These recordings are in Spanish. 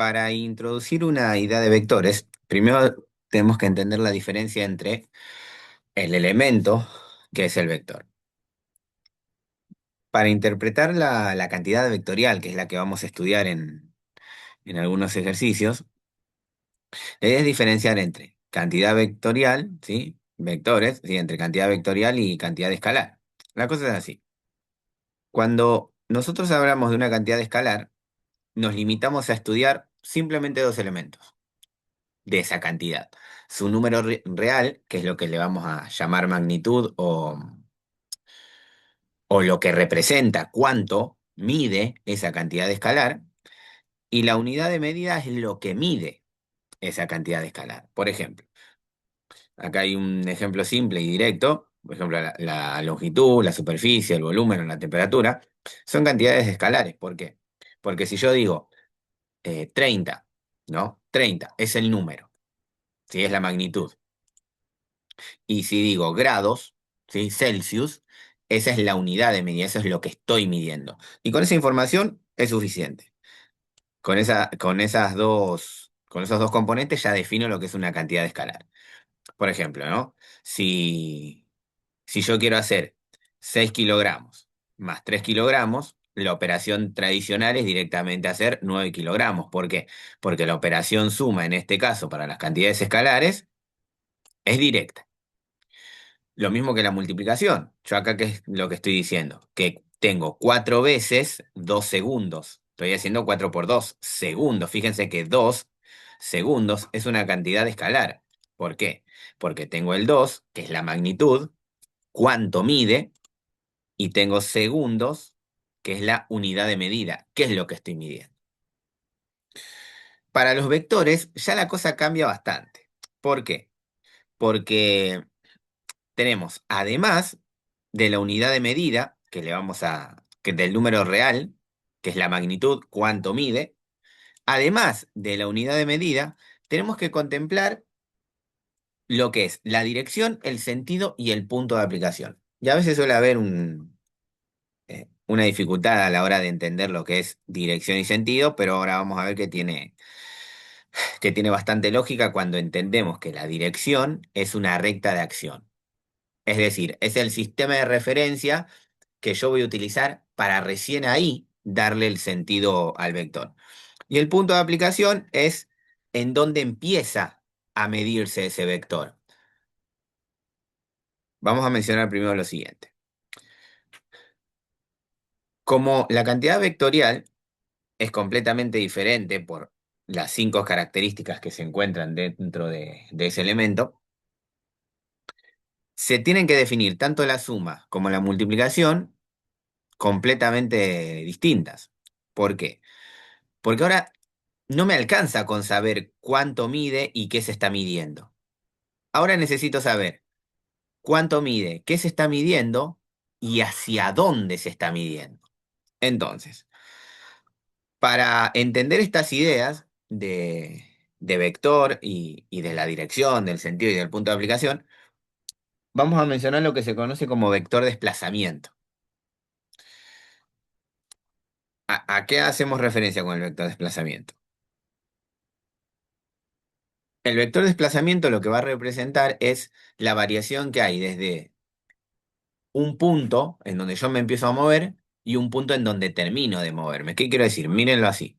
Para introducir una idea de vectores, primero tenemos que entender la diferencia entre el elemento, que es el vector. Para interpretar la cantidad vectorial, que es la que vamos a estudiar en algunos ejercicios, la idea es diferenciar entre cantidad vectorial, ¿sí? Vectores, ¿sí? Entre cantidad vectorial y cantidad escalar. La cosa es así. Cuando nosotros hablamos de una cantidad escalar, nos limitamos a estudiar simplemente dos elementos de esa cantidad. Su número real, que es lo que le vamos a llamar magnitud o lo que representa cuánto mide esa cantidad escalar, y la unidad de medida es lo que mide esa cantidad escalar. Por ejemplo, acá hay un ejemplo simple y directo, por ejemplo, la longitud, la superficie, el volumen o la temperatura, son cantidades escalares. ¿Por qué? Porque si yo digo 30, ¿no? 30 es el número, ¿sí? Es la magnitud. Y si digo grados, ¿sí? Celsius, esa es la unidad de medida, eso es lo que estoy midiendo. Y con esa información es suficiente. Con esos dos componentes ya defino lo que es una cantidad escalar. Por ejemplo, ¿no? Si, si yo quiero hacer 6 kilogramos más 3 kilogramos, la operación tradicional es directamente hacer 9 kilogramos. ¿Por qué? Porque la operación suma, en este caso, para las cantidades escalares, es directa. Lo mismo que la multiplicación. Yo acá, ¿qué es lo que estoy diciendo? Que tengo 4 veces 2 segundos. Estoy haciendo 4 por 2 segundos. Fíjense que 2 segundos es una cantidad escalar. ¿Por qué? Porque tengo el 2, que es la magnitud, cuánto mide, y tengo segundos, que es la unidad de medida. ¿Qué es lo que estoy midiendo? Para los vectores ya la cosa cambia bastante. ¿Por qué? Porque tenemos, además de la unidad de medida, que del número real, que es la magnitud, cuánto mide, además de la unidad de medida, tenemos que contemplar lo que es la dirección, el sentido y el punto de aplicación. Y a veces suele haber una dificultad a la hora de entender lo que es dirección y sentido, pero ahora vamos a ver que tiene bastante lógica cuando entendemos que la dirección es una recta de acción. Es decir, es el sistema de referencia que yo voy a utilizar para recién ahí darle el sentido al vector. Y el punto de aplicación es en dónde empieza a medirse ese vector. Vamos a mencionar primero lo siguiente. Como la cantidad vectorial es completamente diferente por las 5 características que se encuentran dentro de ese elemento, se tienen que definir tanto la suma como la multiplicación completamente distintas. ¿Por qué? Porque ahora no me alcanza con saber cuánto mide y qué se está midiendo. Ahora necesito saber cuánto mide, qué se está midiendo y hacia dónde se está midiendo. Entonces, para entender estas ideas de vector y de la dirección, del sentido y del punto de aplicación, vamos a mencionar lo que se conoce como vector desplazamiento. ¿A qué hacemos referencia con el vector desplazamiento? El vector desplazamiento lo que va a representar es la variación que hay desde un punto en donde yo me empiezo a mover y un punto en donde termino de moverme. ¿Qué quiero decir? Mírenlo así.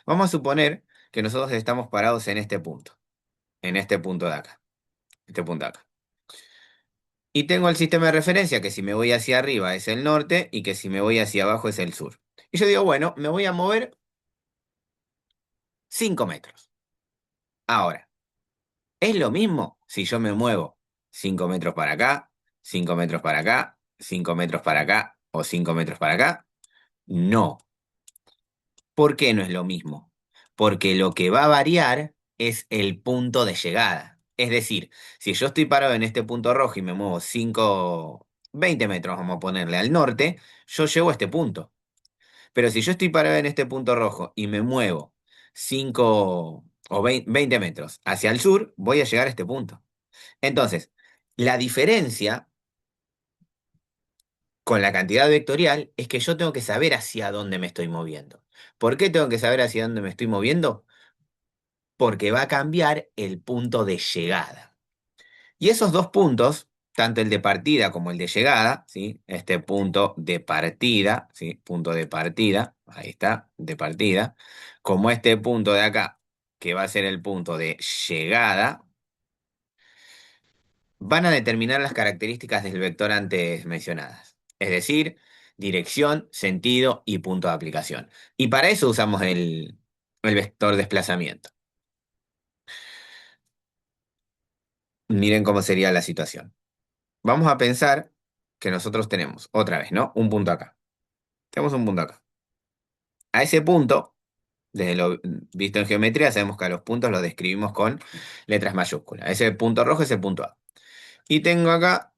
Vamos a suponer que nosotros estamos parados en este punto de acá, este punto de acá. Y tengo el sistema de referencia que si me voy hacia arriba es el norte y que si me voy hacia abajo es el sur. Y yo digo, bueno, me voy a mover 5 metros. Ahora, ¿es lo mismo si yo me muevo 5 metros para acá, 5 metros para acá, 5 metros para acá o 5 metros para acá? No. ¿Por qué no es lo mismo? Porque lo que va a variar es el punto de llegada. Es decir, si yo estoy parado en este punto rojo y me muevo 20 metros, vamos a ponerle al norte, yo llego a este punto. Pero si yo estoy parado en este punto rojo y me muevo 5 o 20 metros hacia el sur, voy a llegar a este punto. Entonces, la diferencia con la cantidad vectorial es que yo tengo que saber hacia dónde me estoy moviendo. ¿Por qué tengo que saber hacia dónde me estoy moviendo? porque va a cambiar el punto de llegada. Y esos dos puntos, tanto el de partida como el de llegada, ¿sí? Este punto de partida, ¿sí? Punto de partida, ahí está, de partida, como este punto de acá, que va a ser el punto de llegada, van a determinar las características del vector antes mencionadas. Es decir, dirección, sentido y punto de aplicación. Y para eso usamos el vector desplazamiento. Miren cómo sería la situación. Vamos a pensar que nosotros tenemos, otra vez, ¿no? Un punto acá. Tenemos un punto acá. A ese punto, desde lo visto en geometría, sabemos que a los puntos los describimos con letras mayúsculas. Ese punto rojo es el punto A. Y tengo acá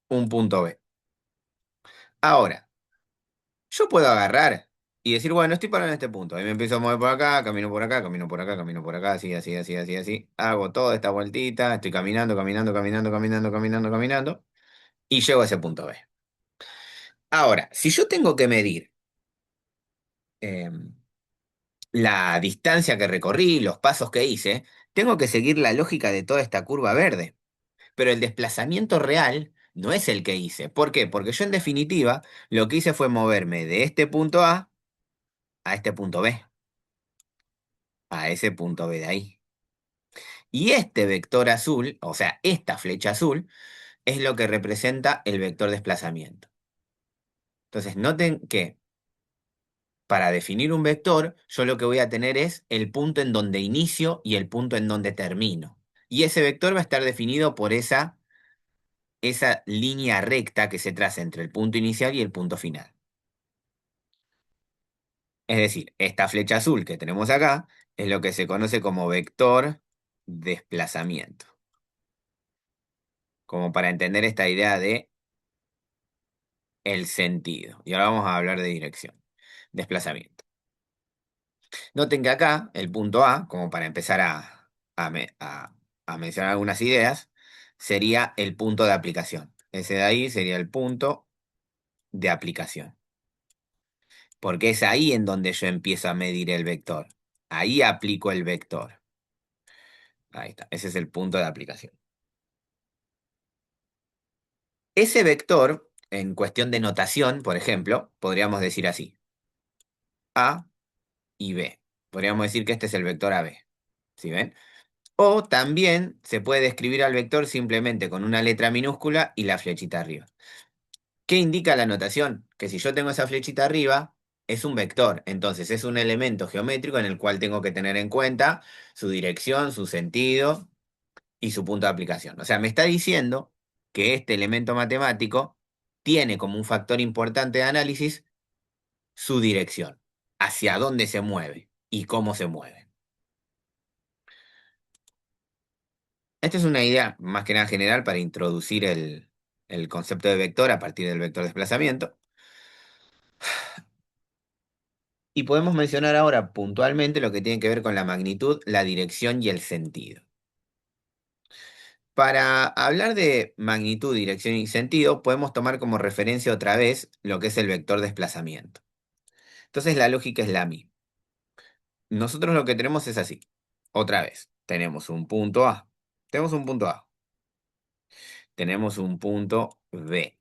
un punto B. Ahora, yo puedo agarrar y decir, bueno, estoy parado en este punto. Ahí me empiezo a mover por acá, camino por acá, camino por acá, camino por acá, así, así, así, así, así. Hago toda esta vueltita, estoy caminando, caminando, caminando, caminando, caminando, caminando, y llego a ese punto B. Ahora, si yo tengo que medir em, la distancia que recorrí, los pasos que hice, tengo que seguir la lógica de toda esta curva verde. Pero el desplazamiento real no es el que hice. ¿Por qué? Porque yo en definitiva lo que hice fue moverme de este punto a este punto B, a ese punto B de ahí. Y este vector azul, o sea, esta flecha azul, es lo que representa el vector desplazamiento. Entonces, noten que para definir un vector, yo lo que voy a tener es el punto en donde inicio y el punto en donde termino. Y ese vector va a estar definido por esa línea recta que se traza entre el punto inicial y el punto final. Es decir, esta flecha azul que tenemos acá es lo que se conoce como vector desplazamiento. Como para entender esta idea de el sentido. Y ahora vamos a hablar de dirección. Desplazamiento. Noten que acá el punto A, como para empezar a, me- a mencionar algunas ideas, sería el punto de aplicación. Ese de ahí sería el punto de aplicación. Porque es ahí en donde yo empiezo a medir el vector. Ahí aplico el vector. Ahí está. Ese es el punto de aplicación. Ese vector, en cuestión de notación, por ejemplo, podríamos decir así. A y B. Podríamos decir que este es el vector AB. ¿Sí ven? O también se puede describir al vector simplemente con una letra minúscula y la flechita arriba. ¿Qué indica la notación? Que si yo tengo esa flechita arriba, es un vector. Entonces es un elemento geométrico en el cual tengo que tener en cuenta su dirección, su sentido y su punto de aplicación. O sea, me está diciendo que este elemento matemático tiene como un factor importante de análisis su dirección, hacia dónde se mueve y cómo se mueve. Esta es una idea más que nada general para introducir el concepto de vector a partir del vector desplazamiento. Y podemos mencionar ahora puntualmente lo que tiene que ver con la magnitud, la dirección y el sentido. Para hablar de magnitud, dirección y sentido, podemos tomar como referencia otra vez lo que es el vector desplazamiento. Entonces la lógica es la misma. Nosotros lo que tenemos es así. Otra vez, tenemos un punto A. Tenemos un punto A. Tenemos un punto B.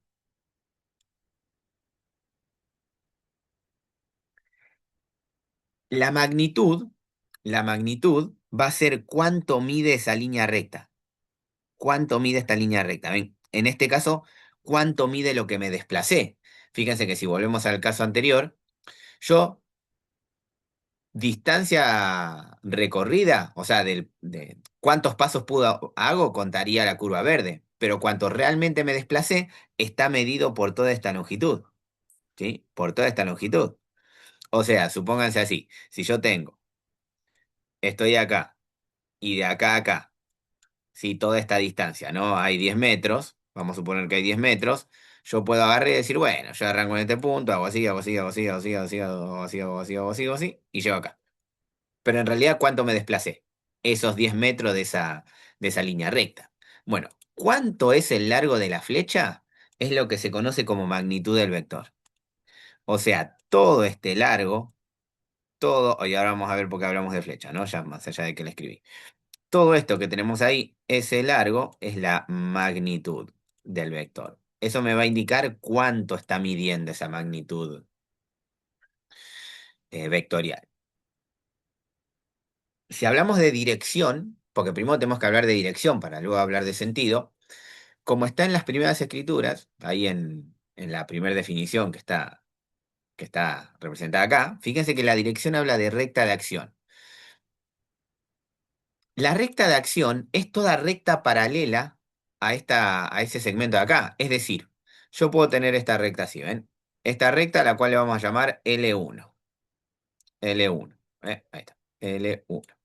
La magnitud, la magnitud va a ser cuánto mide esa línea recta. ¿Cuánto mide esta línea recta? ¿Ven? En este caso, ¿cuánto mide lo que me desplacé? Fíjense que si volvemos al caso anterior, yo, distancia recorrida, o sea, de cuántos pasos hago, contaría la curva verde. Pero cuánto realmente me desplacé está medido por toda esta longitud. ¿Sí? Por toda esta longitud. O sea, supónganse así, si yo estoy acá y de acá a acá, si toda esta distancia, ¿no? Hay 10 metros, vamos a suponer que hay 10 metros, yo puedo agarrar y decir, bueno, yo arranco en este punto, hago así, hago así, hago así, hago así, hago así, hago así, hago así, hago así, hago así, y llego acá. Pero en realidad, ¿cuánto me desplacé? Esos 10 metros de esa línea recta. Bueno, ¿cuánto es el largo de la flecha? Es lo que se conoce como magnitud del vector. O sea, todo este largo todo, y ahora vamos a ver por qué hablamos de flecha, ¿no? Ya más allá de que la escribí. Todo esto que tenemos ahí, ese largo, es la magnitud del vector. Eso me va a indicar cuánto está midiendo esa magnitud vectorial. Si hablamos de dirección, porque primero tenemos que hablar de dirección para luego hablar de sentido, como está en las primeras escrituras, ahí en la primera definición que está representada acá, fíjense que la dirección habla de recta de acción. La recta de acción es toda recta paralela a ese segmento de acá. Es decir, yo puedo tener esta recta así, ¿ven? Esta recta a la cual le vamos a llamar L1. L1. Ahí está. L1.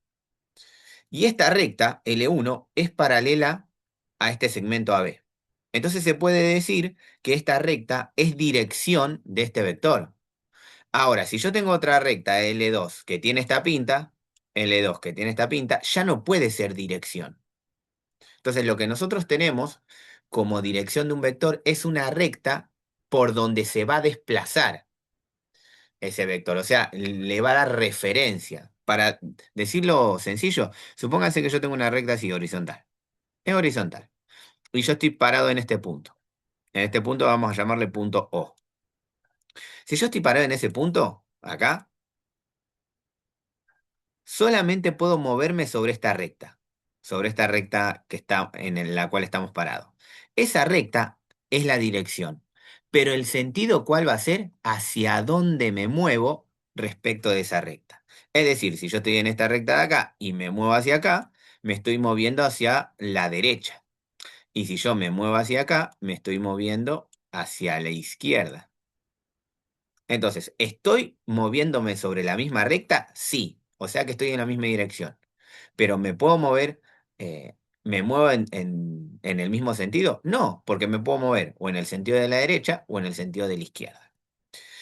Y esta recta, L1, es paralela a este segmento AB. Entonces se puede decir que esta recta es dirección de este vector. Ahora, si yo tengo otra recta L2 que tiene esta pinta, L2 que tiene esta pinta, ya no puede ser dirección. Entonces lo que nosotros tenemos como dirección de un vector es una recta por donde se va a desplazar ese vector. O sea, le va a dar referencia. Para decirlo sencillo, supónganse que yo tengo una recta así horizontal. Es horizontal. Y yo estoy parado en este punto. En este punto vamos a llamarle punto O. Si yo estoy parado en ese punto, acá, solamente puedo moverme sobre esta recta que está la cual estamos parados. Esa recta es la dirección, pero el sentido cuál va a ser hacia dónde me muevo respecto de esa recta. Es decir, si yo estoy en esta recta de acá y me muevo hacia acá, me estoy moviendo hacia la derecha. Y si yo me muevo hacia acá, me estoy moviendo hacia la izquierda. Entonces, ¿estoy moviéndome sobre la misma recta? Sí, o sea que estoy en la misma dirección. Pero ¿me puedo mover, me muevo en el mismo sentido? No, porque me puedo mover o en el sentido de la derecha o en el sentido de la izquierda.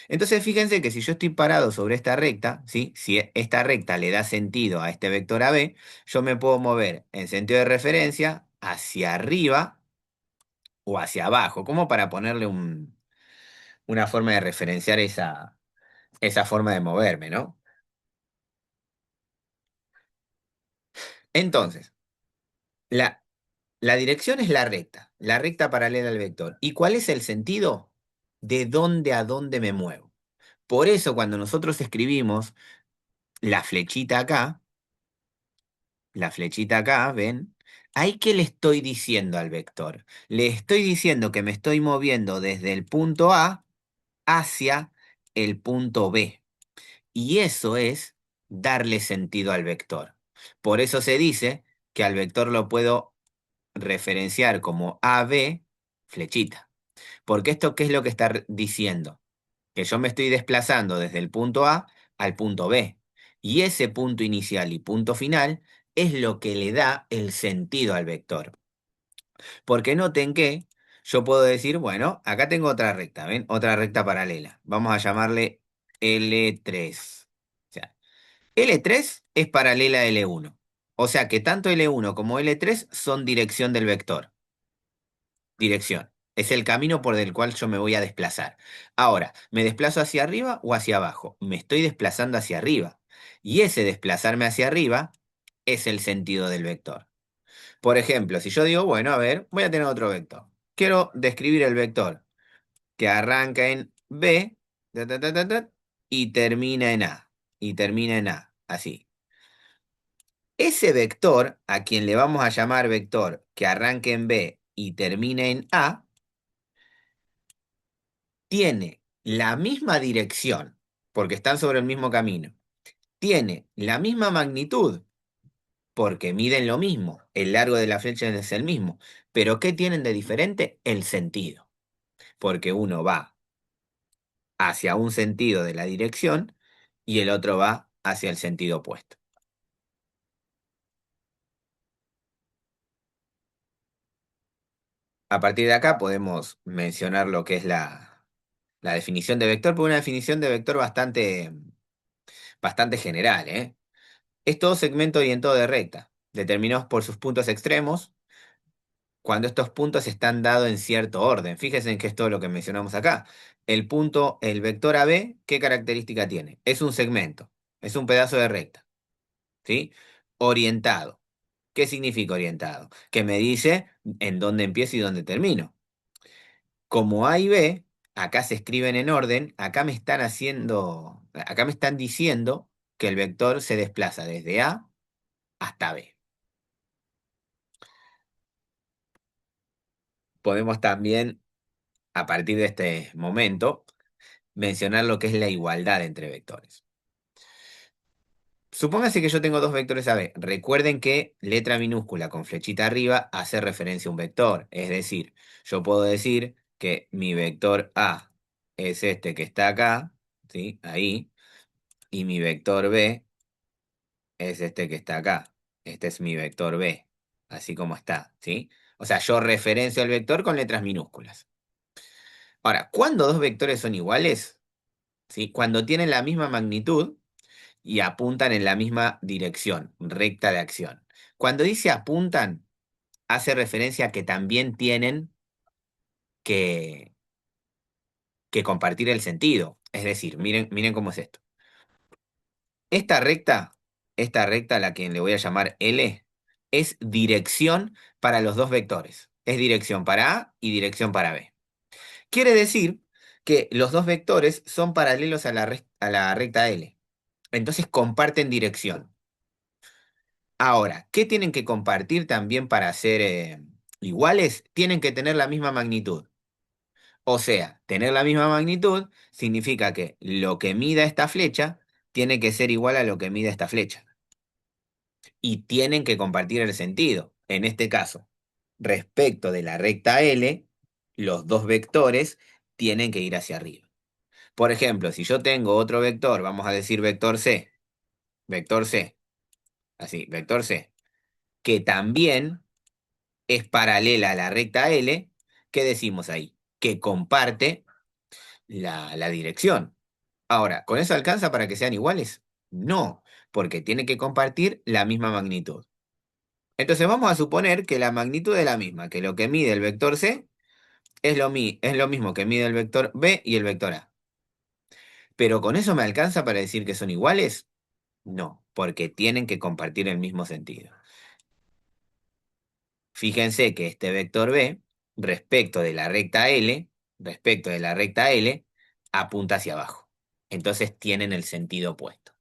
Entonces, fíjense que si yo estoy parado sobre esta recta, ¿sí? Si esta recta le da sentido a este vector AB, yo me puedo mover en sentido de referencia hacia arriba o hacia abajo, como para ponerle una forma de referenciar esa forma de moverme, ¿no? Entonces, la, la dirección es la recta paralela al vector. ¿Y cuál es el sentido? De dónde a dónde me muevo. Por eso cuando nosotros escribimos la flechita acá, ¿ven? ¿Ahí qué le estoy diciendo al vector? Le estoy diciendo que me estoy moviendo desde el punto A hacia el punto B. Y eso es darle sentido al vector. Por eso se dice que al vector lo puedo referenciar como AB flechita. Porque esto, ¿qué es lo que está diciendo? Que yo me estoy desplazando desde el punto A al punto B. Y ese punto inicial y punto final es lo que le da el sentido al vector. Porque noten que yo puedo decir, bueno, acá tengo otra recta, ¿ven? Otra recta paralela. Vamos a llamarle L3. O sea, L3 es paralela a L1. O sea que tanto L1 como L3 son dirección del vector. Dirección. Es el camino por el cual yo me voy a desplazar. Ahora, ¿me desplazo hacia arriba o hacia abajo? Me estoy desplazando hacia arriba. Y ese desplazarme hacia arriba es el sentido del vector. Por ejemplo, si yo digo, bueno, a ver, voy a tener otro vector. Quiero describir el vector que arranca en B ta, ta, ta, ta, ta, y termina en A. Y termina en A. Así. Ese vector, a quien le vamos a llamar vector que arranque en B y termine en A, tiene la misma dirección, porque están sobre el mismo camino. Tiene la misma magnitud, porque miden lo mismo. El largo de la flecha es el mismo. Pero ¿qué tienen de diferente? El sentido. Porque uno va hacia un sentido de la dirección y el otro va hacia el sentido opuesto. A partir de acá podemos mencionar lo que es la definición de vector, pero una definición de vector bastante general, ¿eh? Es todo segmento orientado de recta, determinados por sus puntos extremos, cuando estos puntos están dados en cierto orden. Fíjense en que es todo lo que mencionamos acá. El vector AB, ¿qué característica tiene? Es un segmento. Es un pedazo de recta, ¿sí? Orientado. ¿Qué significa orientado? Que me dice en dónde empiezo y dónde termino. Como A y B, acá se escriben en orden, acá me están diciendo que el vector se desplaza desde A hasta B. Podemos también, a partir de este momento, mencionar lo que es la igualdad entre vectores. Supóngase que yo tengo dos vectores AB. Recuerden que letra minúscula con flechita arriba hace referencia a un vector. Es decir, yo puedo decir que mi vector A es este que está acá, ¿sí? Ahí, y mi vector B es este que está acá. Este es mi vector B, así como está, ¿sí? O sea, yo referencio al vector con letras minúsculas. Ahora, ¿cuándo dos vectores son iguales? ¿Sí? Cuando tienen la misma magnitud y apuntan en la misma dirección, recta de acción. Cuando dice apuntan, hace referencia a que también tienen que, que compartir el sentido. Es decir, miren cómo es esto. Esta recta, esta recta a la que le voy a llamar L, es dirección para los dos vectores. Es dirección para A y dirección para B. Quiere decir que los dos vectores son paralelos a a la recta L. Entonces comparten dirección. Ahora, ¿qué tienen que compartir también para ser iguales? Tienen que tener la misma magnitud. O sea, tener la misma magnitud significa que lo que mida esta flecha tiene que ser igual a lo que mida esta flecha. Y tienen que compartir el sentido. En este caso, respecto de la recta L, los dos vectores tienen que ir hacia arriba. Por ejemplo, si yo tengo otro vector, vamos a decir vector C, así, vector C, que también es paralela a la recta L, ¿qué decimos ahí? Que comparte la dirección. Ahora, ¿con eso alcanza para que sean iguales? No, porque tiene que compartir la misma magnitud. Entonces vamos a suponer que la magnitud es la misma, que lo que mide el vector C es lo mismo que mide el vector B y el vector A. ¿Pero con eso me alcanza para decir que son iguales? No, porque tienen que compartir el mismo sentido. Fíjense que este vector B, respecto de la recta L, respecto de la recta L, apunta hacia abajo. Entonces tienen el sentido opuesto.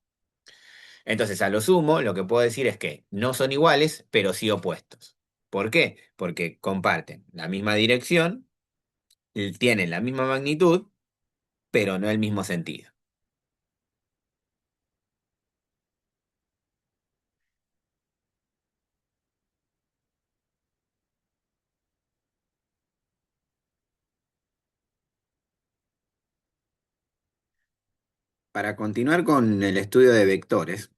Entonces, a lo sumo, lo que puedo decir es que no son iguales, pero sí opuestos. ¿Por qué? Porque comparten la misma dirección, tienen la misma magnitud, pero no el mismo sentido. Para continuar con el estudio de vectores,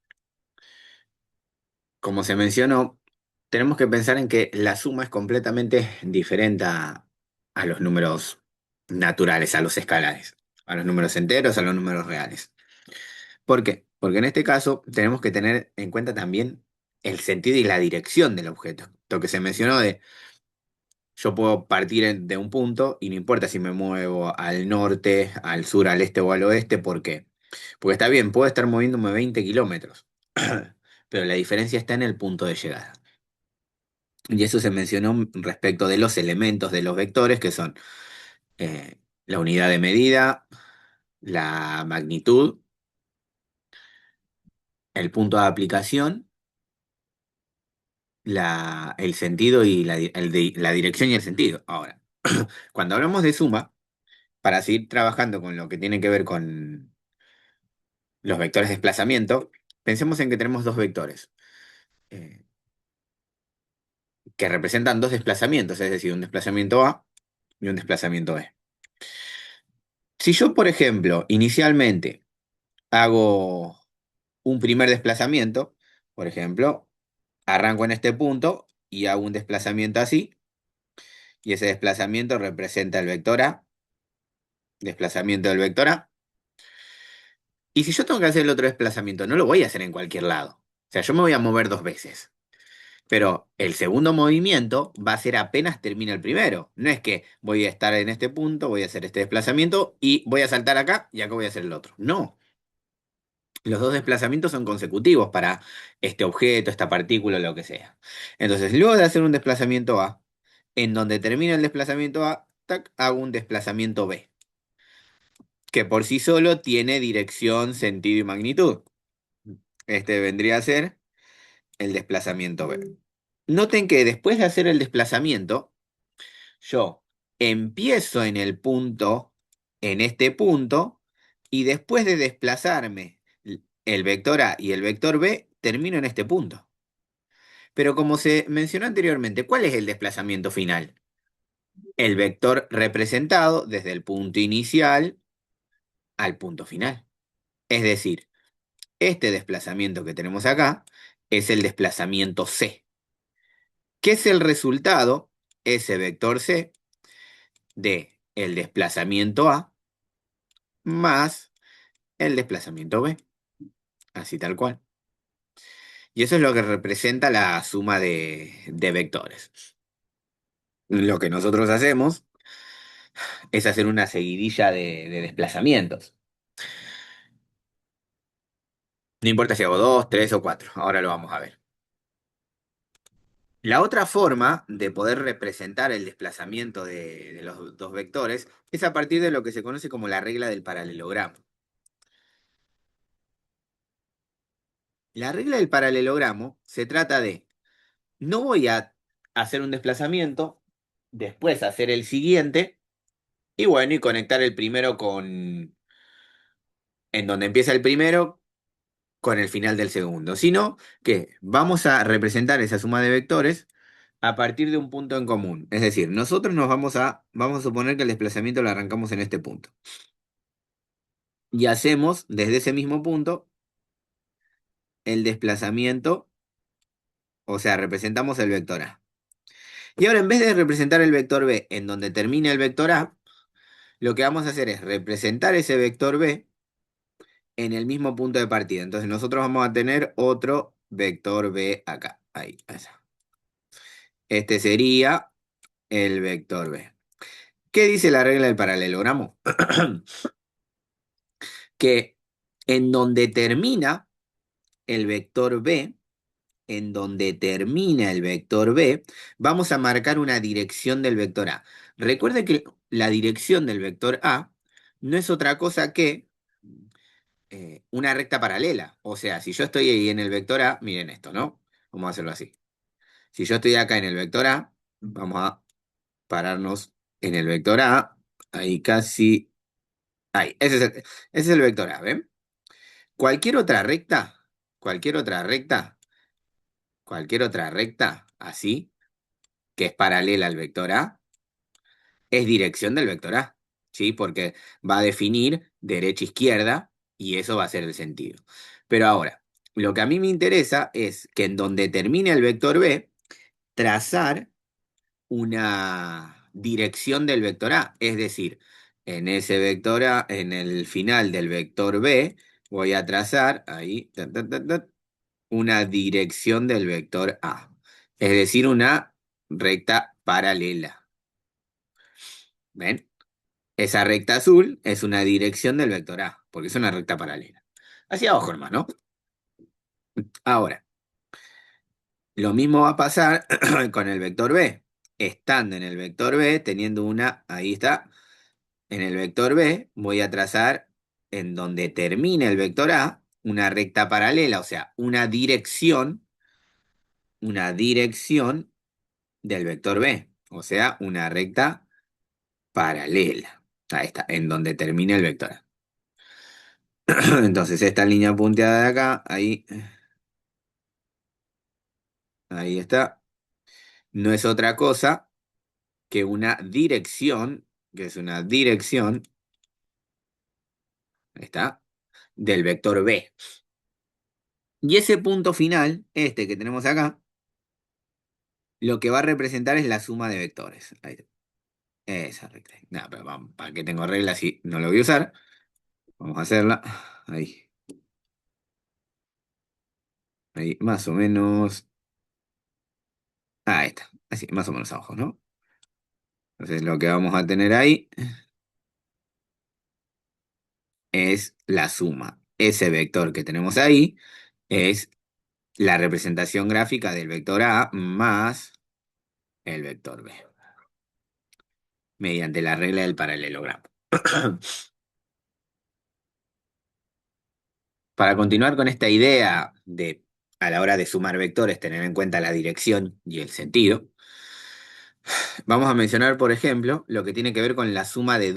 como se mencionó, tenemos que pensar en que la suma es completamente diferente a los números naturales, a los escalares, a los números enteros, a los números reales. ¿Por qué? Porque en este caso tenemos que tener en cuenta también el sentido y la dirección del objeto. Lo que se mencionó de yo puedo partir de un punto y no importa si me muevo al norte, al sur, al este o al oeste, ¿por qué? Porque está bien, puedo estar moviéndome 20 kilómetros, pero la diferencia está en el punto de llegada. Y eso se mencionó respecto de los elementos de los vectores, que son la unidad de medida, la magnitud, el punto de aplicación, el sentido y la dirección y el sentido. Ahora, cuando hablamos de suma, para seguir trabajando con lo que tiene que ver con los vectores de desplazamiento, pensemos en que tenemos dos vectores eh, que representan dos desplazamientos, es decir, un desplazamiento A y un desplazamiento B. Si yo, por ejemplo, inicialmente hago un primer desplazamiento, por ejemplo, arranco en este punto y hago un desplazamiento así, y ese desplazamiento representa el vector A, desplazamiento del vector A. Y si yo tengo que hacer el otro desplazamiento, no lo voy a hacer en cualquier lado. O sea, yo me voy a mover dos veces. Pero el segundo movimiento va a ser apenas termina el primero. No es que voy a estar en este punto, voy a hacer este desplazamiento y voy a saltar acá y acá voy a hacer el otro. No. Los dos desplazamientos son consecutivos para este objeto, esta partícula, lo que sea. Entonces, luego de hacer un desplazamiento A, en donde termina el desplazamiento A, tac, hago un desplazamiento B, que por sí solo tiene dirección, sentido y magnitud. Este vendría a ser el desplazamiento B. Noten que después de hacer el desplazamiento, yo empiezo en el punto, en este punto, y después de desplazarme el vector A y el vector B, termino en este punto. Pero como se mencionó anteriormente, ¿cuál es el desplazamiento final? El vector representado desde el punto inicial al punto final. Es decir, este desplazamiento que tenemos acá es el desplazamiento C, que es el resultado, ese vector C, de el desplazamiento A más el desplazamiento B, así tal cual. Y eso es lo que representa la suma de vectores. Lo que nosotros hacemos es hacer una seguidilla de desplazamientos. No importa si hago dos, tres o cuatro, ahora lo vamos a ver. La otra forma de poder representar el desplazamiento de los dos vectores es a partir de lo que se conoce como la regla del paralelogramo. La regla del paralelogramo se trata de, no voy a hacer un desplazamiento, después hacer el siguiente, y bueno, y conectar el primero en donde empieza el primero, con el final del segundo, sino que vamos a representar esa suma de vectores a partir de un punto en común. Es decir, nosotros vamos a suponer que el desplazamiento lo arrancamos en este punto. Y hacemos desde ese mismo punto el desplazamiento, o sea, representamos el vector A. Y ahora en vez de representar el vector B en donde termina el vector A, lo que vamos a hacer es representar ese vector B en el mismo punto de partida. Entonces nosotros vamos a tener otro vector B acá. Ahí, esa. Este sería el vector B. ¿Qué dice la regla del paralelogramo? Que en donde termina el vector B, en donde termina el vector B, vamos a marcar una dirección del vector A. Recuerde que la dirección del vector A no es otra cosa que una recta paralela. O sea, si yo estoy ahí en el vector A, miren esto, ¿no? Vamos a hacerlo así. Si yo estoy acá en el vector A, vamos a pararnos en el vector A, ahí casi. Ahí, ese es el vector A, ¿ven? Cualquier otra recta, cualquier otra recta, cualquier otra recta, así, que es paralela al vector A, es dirección del vector A, ¿sí? Porque va a definir derecha-izquierda y eso va a ser el sentido. Pero ahora, lo que a mí me interesa es que en donde termine el vector B, trazar una dirección del vector A. Es decir, en ese vector A, en el final del vector B, voy a trazar ahí una dirección del vector A. Es decir, una recta paralela. ¿Ven? Esa recta azul es una dirección del vector A, porque es una recta paralela. Hacia abajo, hermano. Ahora, lo mismo va a pasar con el vector B. Estando en el vector B, teniendo una, ahí está, en el vector B voy a trazar en donde termina el vector A una recta paralela, o sea, una dirección del vector B, o sea, una recta paralela. Ahí está, en donde termina el vector A. Entonces, esta línea punteada de acá, ahí está, no es otra cosa que una dirección, que es una dirección, ahí está, del vector B. Y ese punto final, este que tenemos acá, lo que va a representar es la suma de vectores. Ahí está. Esa recta. No, pero para que tengo reglas y no lo voy a usar, vamos a hacerla. Ahí, ahí, más o menos. Ahí está. Así, más o menos abajo, ¿no? Entonces lo que vamos a tener ahí es la suma ese vector que tenemos ahí es la representación gráfica del vector A más el vector B, mediante la regla del paralelogramo. Para continuar con esta idea de, a la hora de sumar vectores, tener en cuenta la dirección y el sentido, vamos a mencionar, por ejemplo, lo que tiene que ver con la suma de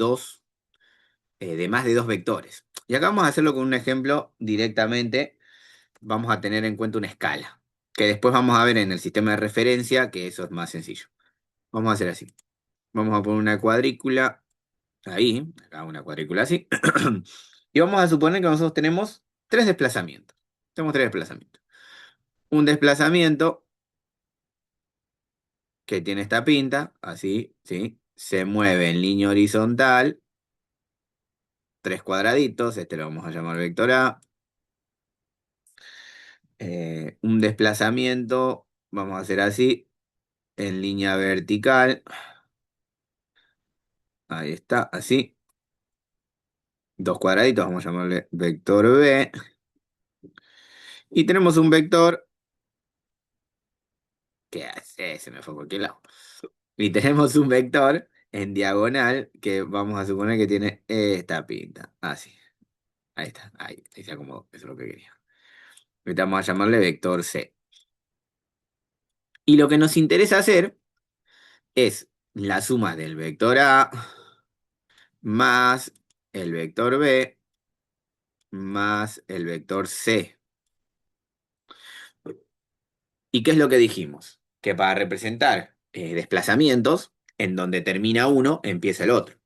de más de dos vectores. Y acá vamos a hacerlo con un ejemplo directamente. Vamos a tener en cuenta una escala, que después vamos a ver en el sistema de referencia, que eso es más sencillo. Vamos a hacer así. Vamos a poner una cuadrícula ahí, acá una cuadrícula así. Y vamos a suponer que nosotros tenemos tres desplazamientos. Tenemos tres desplazamientos. Un desplazamiento que tiene esta pinta, así, ¿sí? Se mueve en línea horizontal, tres cuadraditos, este lo vamos a llamar vector A. Un desplazamiento, vamos a hacer así, en línea vertical, ahí está, así, dos cuadraditos, vamos a llamarle vector B. Y tenemos un vector, ¿qué hace? Se me fue a cualquier lado. Y tenemos un vector en diagonal que vamos a suponer que tiene esta pinta, así, ahí está, ahí se acomodó, eso es lo que quería. Ahorita vamos a llamarle vector C. Y lo que nos interesa hacer es la suma del vector A más el vector B más el vector C. ¿Y qué es lo que dijimos? Que para representar desplazamientos, en donde termina uno, empieza el otro.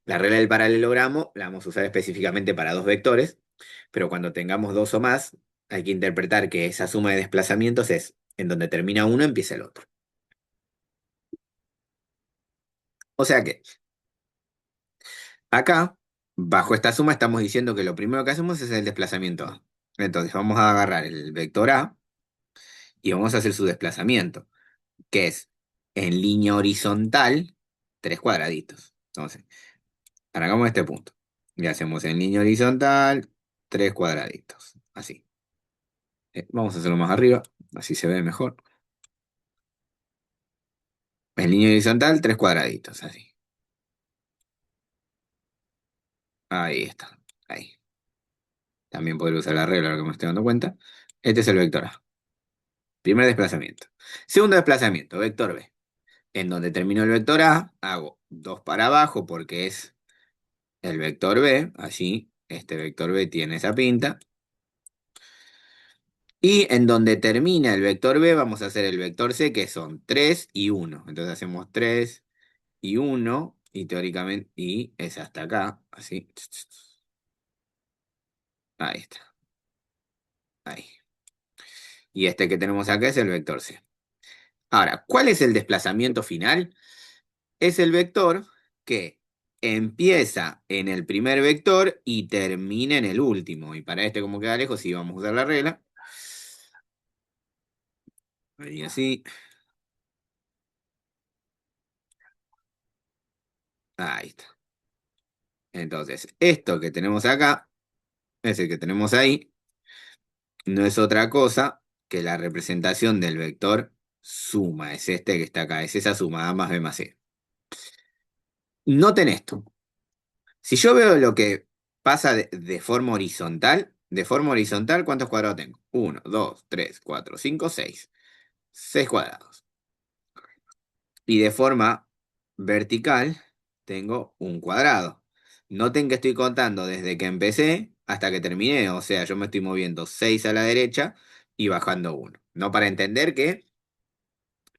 La regla del paralelogramo la vamos a usar específicamente para dos vectores, pero cuando tengamos dos o más, hay que interpretar que esa suma de desplazamientos es en donde termina uno, empieza el otro. O sea que acá, bajo esta suma, estamos diciendo que lo primero que hacemos es el desplazamiento A. Entonces vamos a agarrar el vector A y vamos a hacer su desplazamiento, que es en línea horizontal, tres cuadraditos. Entonces, arrancamos este punto. Y hacemos en línea horizontal, tres cuadraditos. Así. Vamos a hacerlo más arriba, así se ve mejor. En línea horizontal, tres cuadraditos, así. Ahí está. Ahí. También podría usar la regla, ahora que me estoy dando cuenta. Este es el vector A. Primer desplazamiento. Segundo desplazamiento, vector B. En donde termino el vector A, hago dos para abajo porque es el vector B. Así, este vector B tiene esa pinta. Y en donde termina el vector B, vamos a hacer el vector C, que son 3 y 1. Entonces hacemos 3 y 1, y teóricamente, y es hasta acá, así. Ahí está, ahí. Y este que tenemos acá es el vector C. Ahora, ¿cuál es el desplazamiento final? Es el vector que empieza en el primer vector y termina en el último. Y para este, como queda lejos, sí vamos a usar la regla. Ahí así. Ahí está. Entonces, esto que tenemos acá, es el que tenemos ahí, no es otra cosa que la representación del vector suma. Es este que está acá, es esa suma, A más B más C. Noten esto. Si yo veo lo que pasa de forma horizontal, ¿cuántos cuadrados tengo? Uno, 2, 3, 4, 5, 6. 6 cuadrados. Y de forma vertical, tengo un cuadrado. Noten que estoy contando desde que empecé hasta que terminé. O sea, yo me estoy moviendo 6 a la derecha y bajando uno. No, para entender que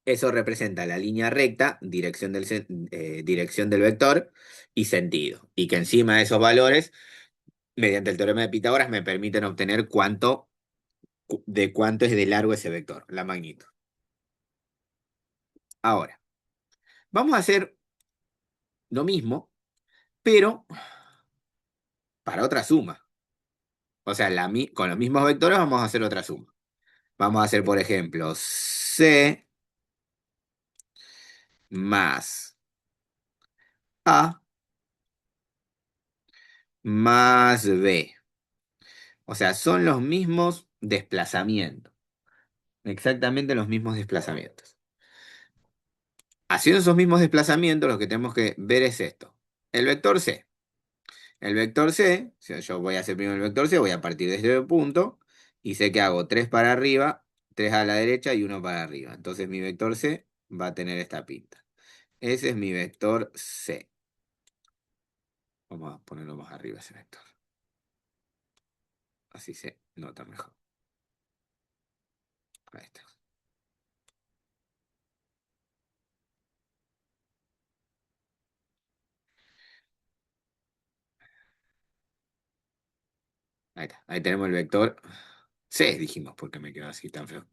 eso representa la línea recta, dirección del vector y sentido. Y que encima de esos valores, mediante el teorema de Pitágoras, me permiten obtener de cuánto es de largo ese vector, la magnitud. Ahora, vamos a hacer lo mismo, pero para otra suma. O sea, con los mismos vectores vamos a hacer otra suma. Vamos a hacer, por ejemplo, C más A más B. O sea, son los mismos desplazamientos. Exactamente los mismos desplazamientos. Haciendo esos mismos desplazamientos, lo que tenemos que ver es esto. El vector C. El vector C, si yo voy a hacer primero el vector C, voy a partir de este punto y sé que hago 3 para arriba, 3 a la derecha y uno para arriba. Entonces mi vector C va a tener esta pinta. Ese es mi vector C. Vamos a ponerlo más arriba ese vector. Así se nota mejor. Ahí está. Ahí está. Ahí tenemos el vector C, dijimos, porque me quedó así tan feo.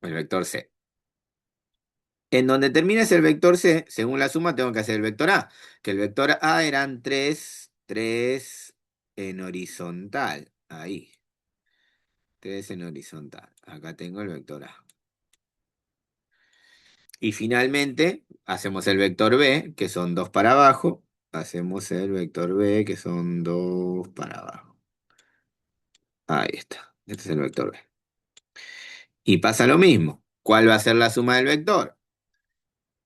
El vector C. En donde termines el vector C, según la suma, tengo que hacer el vector A. Que el vector A eran 3 en horizontal. Ahí. 3 en horizontal. Acá tengo el vector A. Y finalmente, hacemos el vector B, que son 2 para abajo. Hacemos el vector B, que son 2 para abajo. Ahí está. Este es el vector B. Y pasa lo mismo. ¿Cuál va a ser la suma del vector?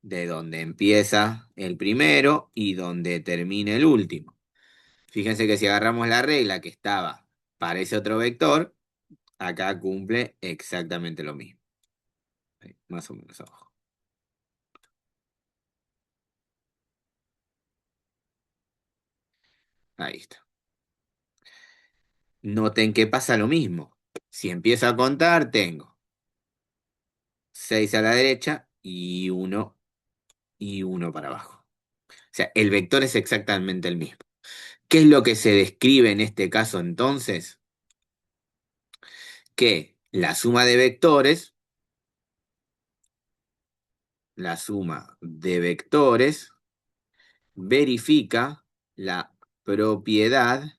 De donde empieza el primero y donde termina el último. Fíjense que si agarramos la regla que estaba para ese otro vector, acá cumple exactamente lo mismo. Ahí, más o menos abajo. Ahí está. Noten que pasa lo mismo. Si empiezo a contar, tengo 6 a la derecha y uno para abajo. O sea, el vector es exactamente el mismo. ¿Qué es lo que se describe en este caso entonces? Que la suma de vectores verifica la propiedad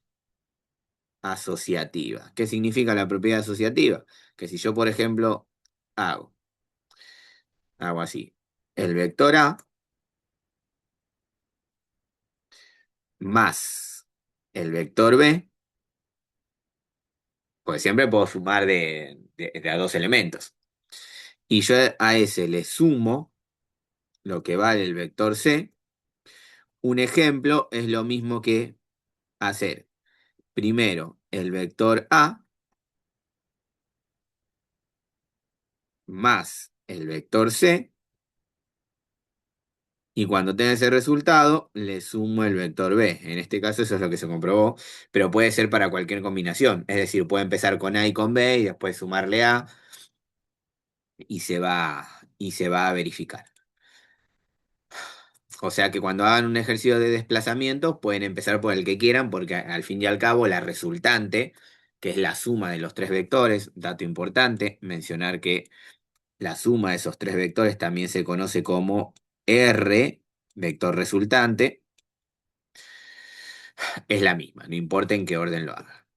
asociativa. ¿Qué significa la propiedad asociativa? Que si yo, por ejemplo, hago, hago así, el vector A más el vector B, pues siempre puedo sumar de a dos elementos. Y yo a ese le sumo lo que vale el vector C. Un ejemplo es lo mismo que hacer primero el vector A más el vector C. Y cuando tenga ese resultado, le sumo el vector B. En este caso eso es lo que se comprobó, pero puede ser para cualquier combinación. Es decir, puede empezar con A y con B y después sumarle A y se va a verificar. O sea que cuando hagan un ejercicio de desplazamiento pueden empezar por el que quieran porque al fin y al cabo la resultante, que es la suma de los tres vectores, dato importante, mencionar que la suma de esos tres vectores también se conoce como R, vector resultante, es la misma, no importa en qué orden lo haga.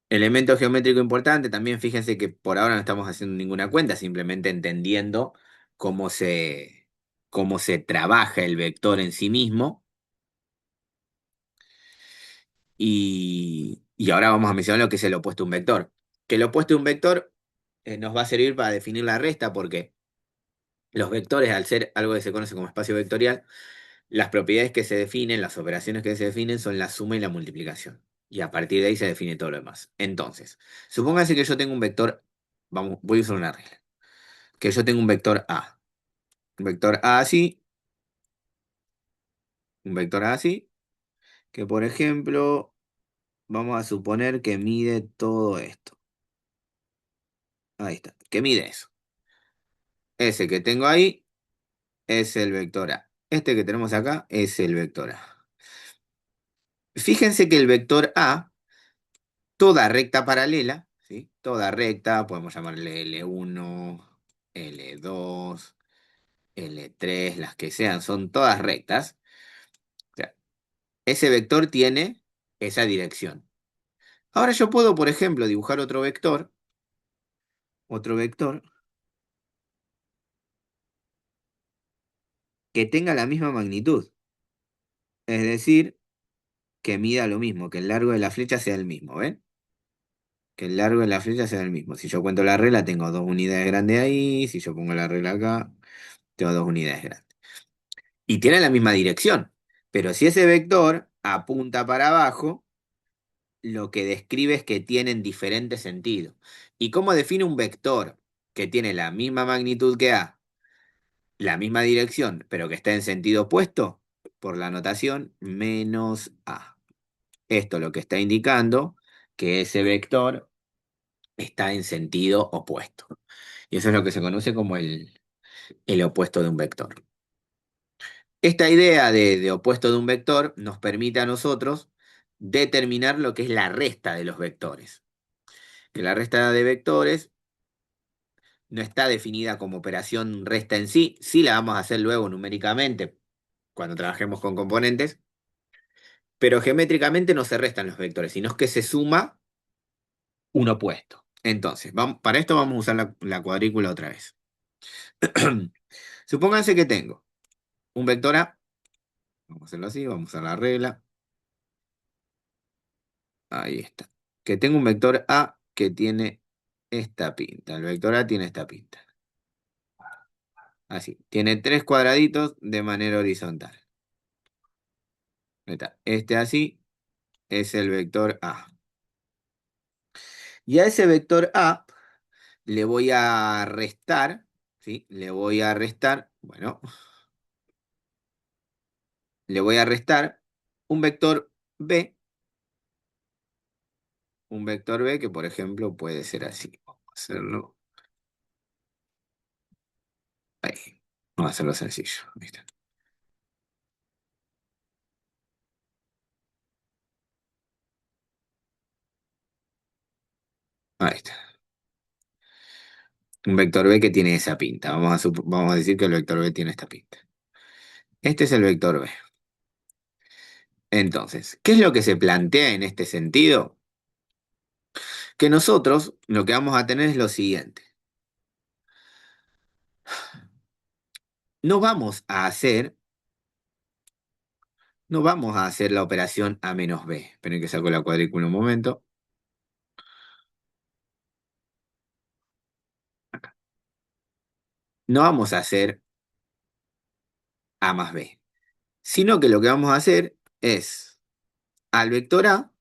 Elemento geométrico importante, también fíjense que por ahora no estamos haciendo ninguna cuenta, simplemente entendiendo cómo se, cómo se trabaja el vector en sí mismo. Y ahora vamos a mencionar lo que es el opuesto a un vector. Que el opuesto a un vector nos va a servir para definir la resta porque los vectores, al ser algo que se conoce como espacio vectorial, las propiedades que se definen, las operaciones que se definen son la suma y la multiplicación. Y a partir de ahí se define todo lo demás. Entonces, supóngase que yo tengo un vector, vamos, voy a usar una regla, que yo tengo un vector A. Un vector A así, un vector A así, que por ejemplo, vamos a suponer que mide todo esto. Ahí está, que mide eso. Ese que tengo ahí es el vector A. Este que tenemos acá es el vector A. Fíjense que el vector A, toda recta paralela, ¿sí? Toda recta, podemos llamarle L1, L2, L3, las que sean, son todas rectas. O sea, ese vector tiene esa dirección. Ahora yo puedo, por ejemplo, dibujar otro vector que tenga la misma magnitud. Es decir, que mida lo mismo, que el largo de la flecha sea el mismo, ¿ven? Que el largo de la flecha sea el mismo. Si yo cuento la regla, tengo dos unidades grandes ahí. Si yo pongo la regla acá, tengo dos unidades grandes. Y tiene la misma dirección. Pero si ese vector apunta para abajo, lo que describe es que tienen diferente sentido. ¿Y cómo define un vector que tiene la misma magnitud que A, la misma dirección, pero que está en sentido opuesto? Por la notación menos A. Esto lo que está indicando que ese vector está en sentido opuesto. Y eso es lo que se conoce como el opuesto de un vector. Esta idea de opuesto de un vector nos permite a nosotros determinar lo que es la resta de los vectores. Que la resta de vectores no está definida como operación resta en sí, sí la vamos a hacer luego numéricamente cuando trabajemos con componentes, pero geométricamente no se restan los vectores, sino que se suma un opuesto. Entonces, para esto vamos a usar la cuadrícula otra vez. Supónganse que tengo un vector A, vamos a hacerlo así, vamos a usar la regla, ahí está. Que tengo un vector A que tiene esta pinta, el vector A tiene esta pinta. Así, tiene tres cuadraditos de manera horizontal. Ahí está. Este así es el vector A. Y a ese vector A le voy a restar, ¿sí? Le voy a restar, bueno, le voy a restar un vector B, un vector B que por ejemplo puede ser así. Vamos a hacerlo ahí. Vamos a hacerlo sencillo. Ahí está. Ahí está. Un vector B que tiene esa pinta. Vamos a decir que el vector B tiene esta pinta. Este es el vector B. Entonces, ¿qué es lo que se plantea en este sentido? Que nosotros lo que vamos a tener es lo siguiente. No vamos a hacer, no vamos a hacer la operación A menos B. Esperen que saco la cuadrícula un momento. No vamos a hacer A más B. Sino que lo que vamos a hacer es, al vector A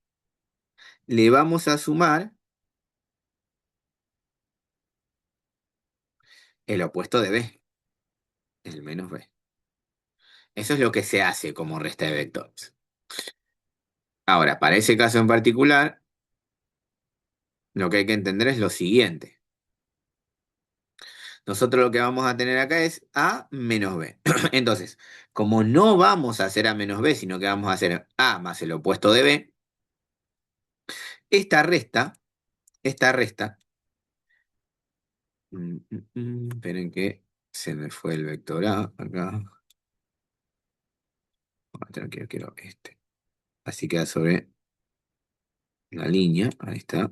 le vamos a sumar el opuesto de B, el menos B. Eso es lo que se hace como resta de vectores. Ahora, para ese caso en particular, lo que hay que entender es lo siguiente. Nosotros lo que vamos a tener acá es A menos B. Entonces, como no vamos a hacer A menos B, sino que vamos a hacer A más el opuesto de B, esta resta, esperen que se me fue el vector A acá. Quiero este. Así queda sobre la línea, ahí está.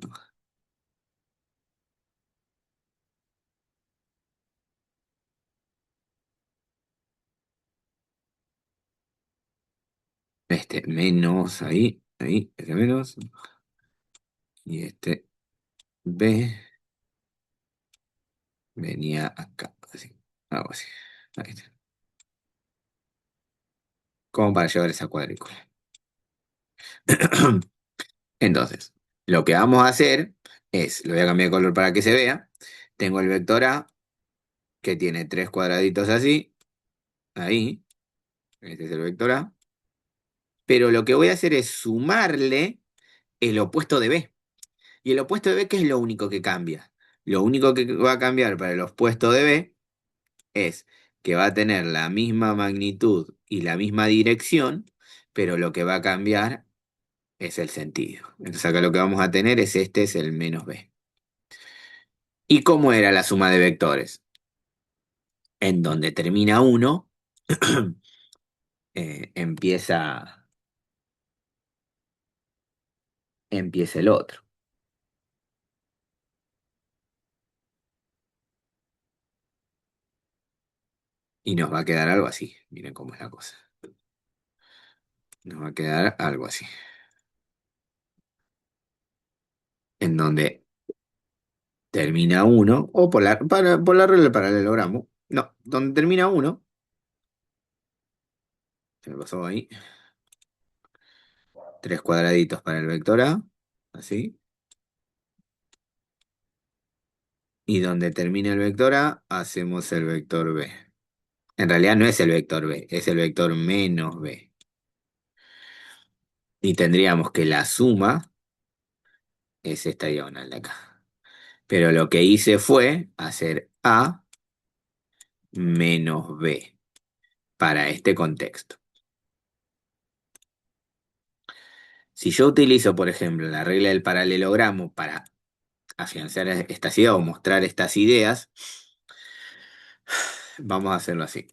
Este menos ahí, este menos. Y este B venía acá, así, algo así. Ahí está. Como para llevar esa cuadrícula. Entonces, lo que vamos a hacer es, lo voy a cambiar de color para que se vea. Tengo el vector A, que tiene tres cuadraditos así, ahí. Este es el vector A. Pero lo que voy a hacer es sumarle el opuesto de B. Y el opuesto de B, ¿qué es lo único que cambia? Lo único que va a cambiar para el opuesto de B es que va a tener la misma magnitud y la misma dirección, pero lo que va a cambiar es el sentido. Entonces acá lo que vamos a tener es este es el menos B. ¿Y cómo era la suma de vectores? En donde termina uno, empieza, empieza el otro. Y nos va a quedar algo así. Miren cómo es la cosa. Nos va a quedar algo así. En donde termina uno, o por la regla del paralelogramo. No, donde termina uno, se me pasó ahí, tres cuadraditos para el vector A, así. Y donde termina el vector A, hacemos el vector B. En realidad no es el vector B, es el vector menos B. Y tendríamos que la suma es esta diagonal de acá. Pero lo que hice fue hacer A menos B para este contexto. Si yo utilizo, por ejemplo, la regla del paralelogramo para afianzar estas ideas o mostrar estas ideas, vamos a hacerlo así.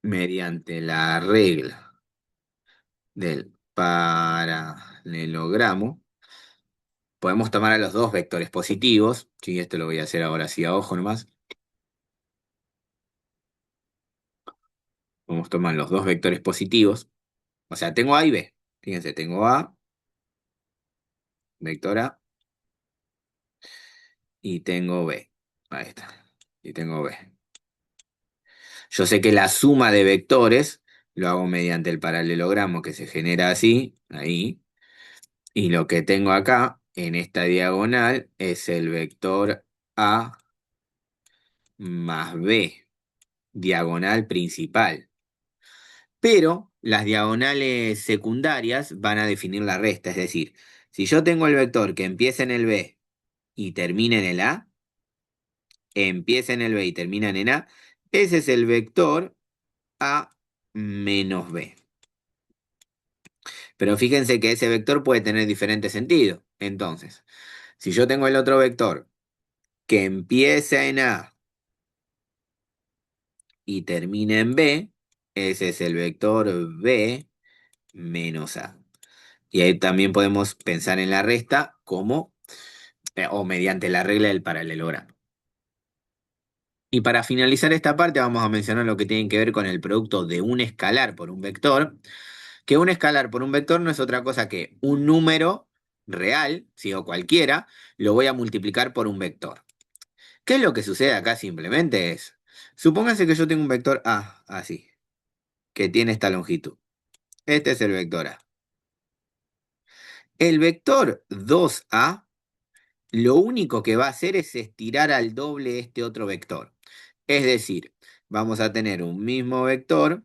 Mediante la regla del paralelogramo, podemos tomar a los dos vectores positivos. Sí, esto lo voy a hacer ahora así a ojo nomás. Podemos tomar los dos vectores positivos. O sea, tengo A y B. Fíjense, tengo A, vector A, y tengo B. Ahí está. Y tengo B. Yo sé que la suma de vectores lo hago mediante el paralelogramo que se genera así, ahí. Y lo que tengo acá, en esta diagonal, es el vector A más B, diagonal principal. Pero las diagonales secundarias van a definir la resta. Es decir, si yo tengo el vector que empieza en el B y termina en el A, empieza en el B y termina en A, ese es el vector A menos B. Pero fíjense que ese vector puede tener diferentes sentidos. Entonces, si yo tengo el otro vector que empieza en A y termina en B, ese es el vector B menos A. Y ahí también podemos pensar en la resta como, o mediante la regla del paralelogramo. Y para finalizar esta parte vamos a mencionar lo que tiene que ver con el producto de un escalar por un vector, que un escalar por un vector no es otra cosa que un número real, si o cualquiera, lo voy a multiplicar por un vector. ¿Qué es lo que sucede acá simplemente? Supóngase que yo tengo un vector A, así, que tiene esta longitud. Este es el vector A. El vector 2A lo único que va a hacer es estirar al doble este otro vector. Es decir, vamos a tener un mismo vector.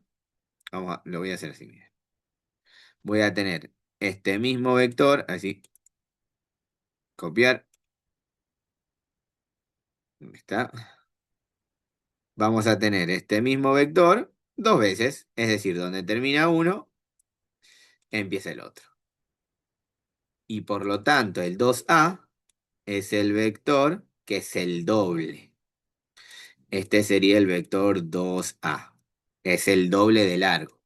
Lo voy a hacer así, miren. Voy a tener este mismo vector, así, copiar. ¿Dónde está? Vamos a tener este mismo vector dos veces. Es decir, donde termina uno, empieza el otro. Y por lo tanto, el 2A es el vector que es el doble. Este sería el vector 2A. Es el doble de largo.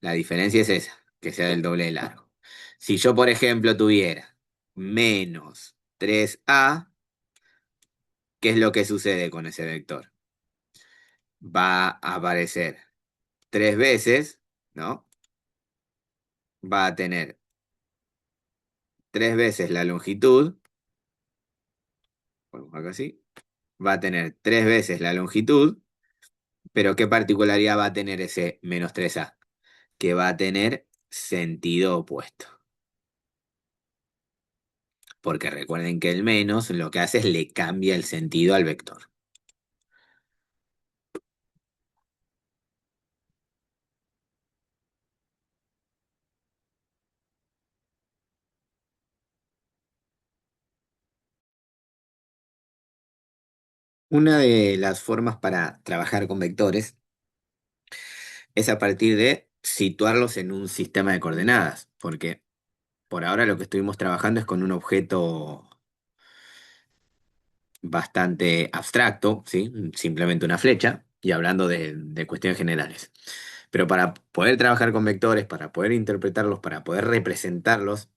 La diferencia es esa, que sea del doble de largo. Si yo, por ejemplo, tuviera menos 3A, ¿qué es lo que sucede con ese vector? Va a aparecer tres veces, ¿no? Va a tener tres veces la longitud, ponemos acá así, va a tener tres veces la longitud, pero ¿qué particularidad va a tener ese menos 3A? Que va a tener sentido opuesto. Porque recuerden que el menos lo que hace es le cambia el sentido al vector. Una de las formas para trabajar con vectores es a partir de situarlos en un sistema de coordenadas, porque por ahora lo que estuvimos trabajando es con un objeto bastante abstracto, ¿sí? Simplemente una flecha, y hablando de cuestiones generales. Pero para poder trabajar con vectores, para poder interpretarlos, para poder representarlos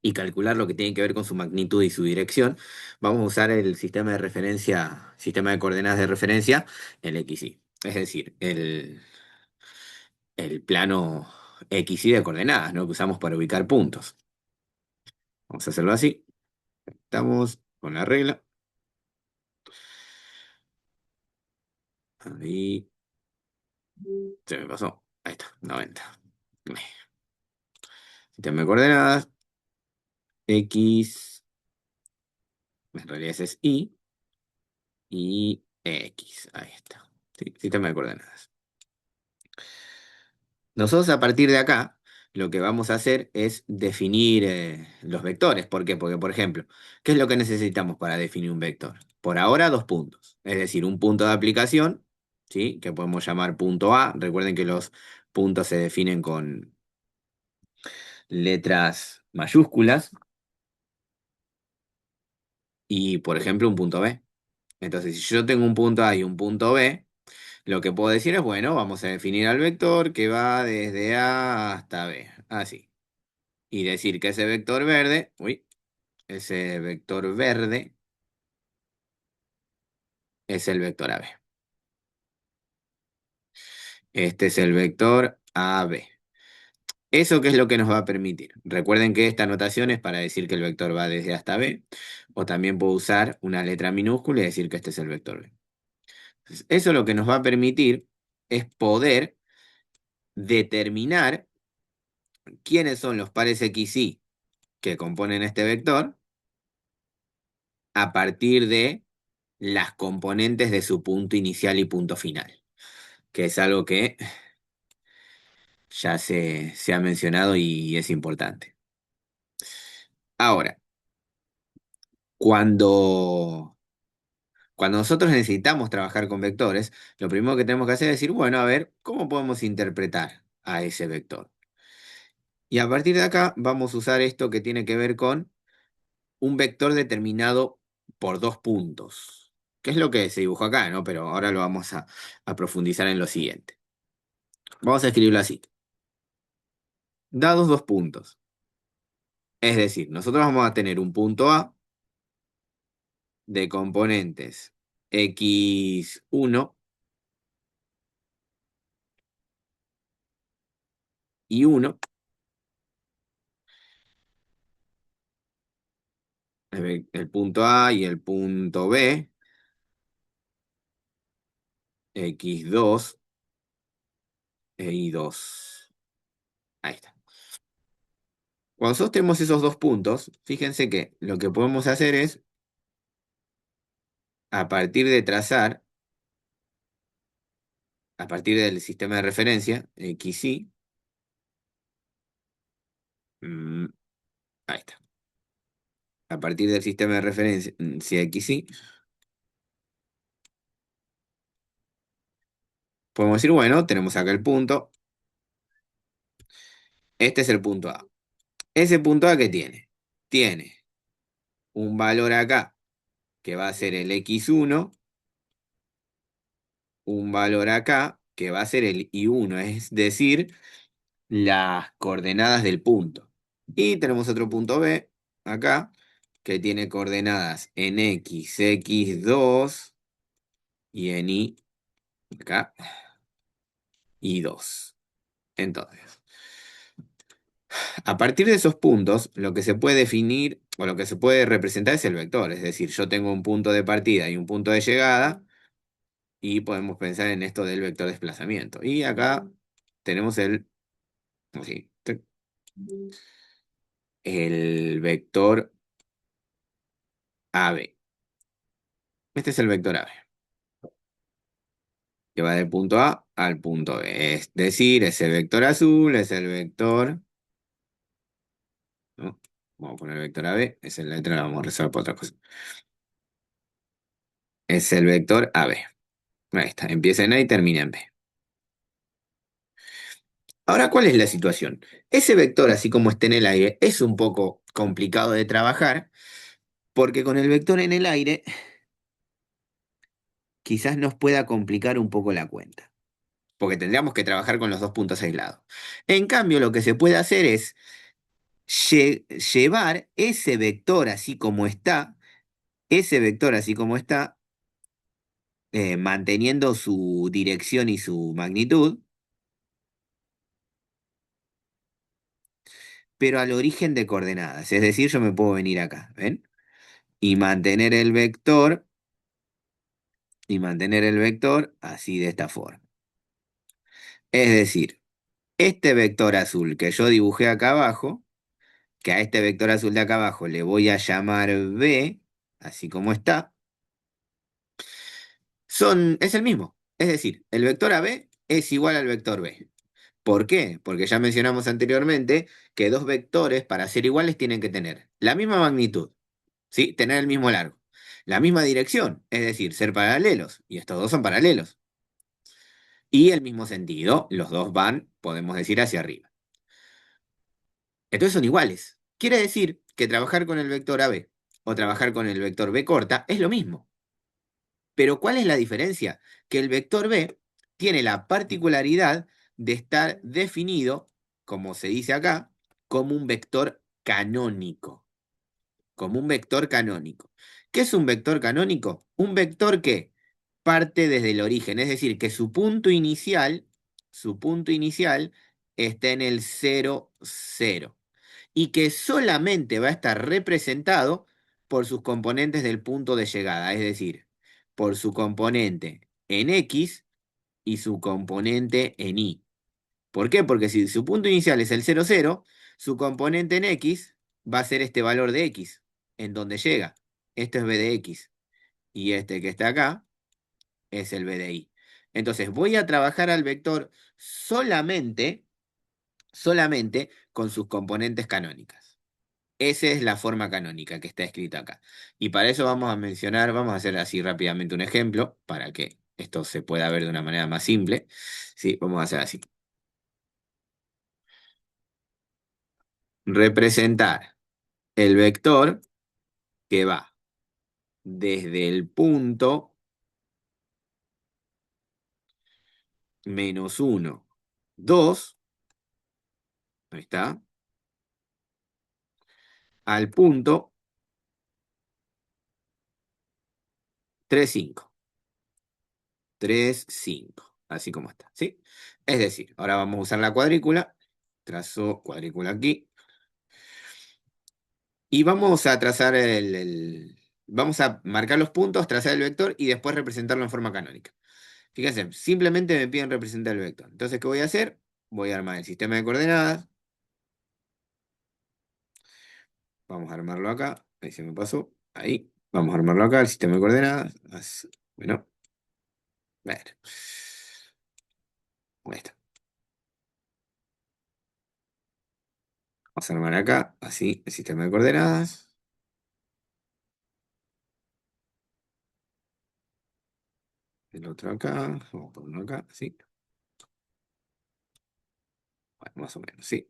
y calcular lo que tiene que ver con su magnitud y su dirección, vamos a usar el sistema de referencia, sistema de coordenadas de referencia, el XY. Es decir, el plano. X y de coordenadas, ¿no? Que usamos para ubicar puntos. Vamos a hacerlo así. Estamos con la regla. Ahí se me pasó. Ahí está, 90. Sistema de coordenadas. X, en realidad ese es y X. Ahí está. Sí, sistema de coordenadas. Nosotros a partir de acá, lo que vamos a hacer es definir los vectores. ¿Por qué? Porque, por ejemplo, ¿qué es lo que necesitamos para definir un vector? Por ahora, dos puntos. Es decir, un punto de aplicación, ¿sí? Que podemos llamar punto A. Recuerden que los puntos se definen con letras mayúsculas. Y, por ejemplo, un punto B. Entonces, si yo tengo un punto A y un punto B, lo que puedo decir es, bueno, vamos a definir al vector que va desde A hasta B. Así. Y decir que ese vector verde, ese vector verde es el vector AB. Este es el vector AB. ¿Eso qué es lo que nos va a permitir? Recuerden que esta notación es para decir que el vector va desde A hasta B, o también puedo usar una letra minúscula y decir que este es el vector B. Entonces, eso lo que nos va a permitir es poder determinar quiénes son los pares X y que componen este vector a partir de las componentes de su punto inicial y punto final, que es algo que ya se ha mencionado y es importante. Ahora, cuando, cuando nosotros necesitamos trabajar con vectores, lo primero que tenemos que hacer es decir, bueno, a ver, ¿cómo podemos interpretar a ese vector? Y a partir de acá vamos a usar esto que tiene que ver con un vector determinado por dos puntos, que es lo que se dibujó acá, ¿no? Pero ahora lo vamos a profundizar en lo siguiente. Vamos a escribirlo así. Dados dos puntos. Es decir, nosotros vamos a tener un punto A de componentes x1 y 1, el punto A y el punto B, x2 e y2. Ahí está. Cuando nosotros tenemos esos dos puntos, fíjense que lo que podemos hacer es, a partir de trazar, a partir del sistema de referencia, xy, mm, ahí está. A partir del sistema de referencia, xy, podemos decir, bueno, tenemos acá el punto, este es el punto A. Ese punto A, ¿qué tiene? Tiene un valor acá, que va a ser el x1, un valor acá, que va a ser el y1, es decir, las coordenadas del punto. Y tenemos otro punto B, acá, que tiene coordenadas en x, x2, y en y, acá, y2. Entonces, a partir de esos puntos, lo que se puede definir o lo que se puede representar es el vector. Es decir, yo tengo un punto de partida y un punto de llegada y podemos pensar en esto del vector de desplazamiento. Y acá tenemos así, el vector AB. Este es el vector AB, que va del punto A al punto B. Es decir, ese vector azul es el vector, ¿no? Vamos a poner el vector AB, esa es la letra, la vamos a resolver por otra cosa. Es el vector AB. Ahí está, empieza en A y termina en B. Ahora, ¿cuál es la situación? Ese vector, así como está en el aire, es un poco complicado de trabajar, porque con el vector en el aire quizás nos pueda complicar un poco la cuenta, porque tendríamos que trabajar con los dos puntos aislados. En cambio, lo que se puede hacer es llevar ese vector así como está, manteniendo su dirección y su magnitud, pero al origen de coordenadas. Es decir, yo me puedo venir acá, ¿ven? Y mantener el vector, y mantener el vector así de esta forma. Es decir, este vector azul que yo dibujé acá abajo, que a este vector azul de acá abajo le voy a llamar B, así como está, es el mismo. Es decir, el vector AB es igual al vector B. ¿Por qué? Porque ya mencionamos anteriormente que dos vectores para ser iguales tienen que tener la misma magnitud, ¿sí? Tener el mismo largo, la misma dirección, es decir, ser paralelos, y estos dos son paralelos, y el mismo sentido, los dos van, podemos decir, hacia arriba. Entonces son iguales. Quiere decir que trabajar con el vector AB o trabajar con el vector B corta es lo mismo. Pero ¿cuál es la diferencia? Que el vector B tiene la particularidad de estar definido, como se dice acá, como un vector canónico. Como un vector canónico. ¿Qué es un vector canónico? Un vector que parte desde el origen, es decir, que su punto inicial está en el 0, 0 y que solamente va a estar representado por sus componentes del punto de llegada, es decir, por su componente en X y su componente en Y. ¿Por qué? Porque si su punto inicial es el 0, 0, su componente en X va a ser este valor de X, en donde llega. Esto es B de X. Y este que está acá es el B de Y. Entonces voy a trabajar al vector solamente con sus componentes canónicas. Esa es la forma canónica que está escrita acá. Y para eso vamos a hacer así rápidamente un ejemplo, para que esto se pueda ver de una manera más simple. Sí, vamos a hacer así. Representar el vector que va desde el punto -1, 2, ahí está, al punto 3, 5. 3, 5, así como está, ¿sí? Es decir, ahora vamos a usar la cuadrícula, trazo cuadrícula aquí, y vamos a trazar vamos a marcar los puntos, trazar el vector y después representarlo en forma canónica. Fíjense, simplemente me piden representar el vector. Entonces, ¿qué voy a hacer? Voy a armar el sistema de coordenadas. Vamos a armarlo acá. Ahí se me pasó. Ahí. Vamos a armarlo acá, el sistema de coordenadas. Bueno, a ver. Ahí está. Vamos a armar acá, así, el sistema de coordenadas. El otro acá. Vamos a ponerlo acá, así. Bueno, más o menos, sí.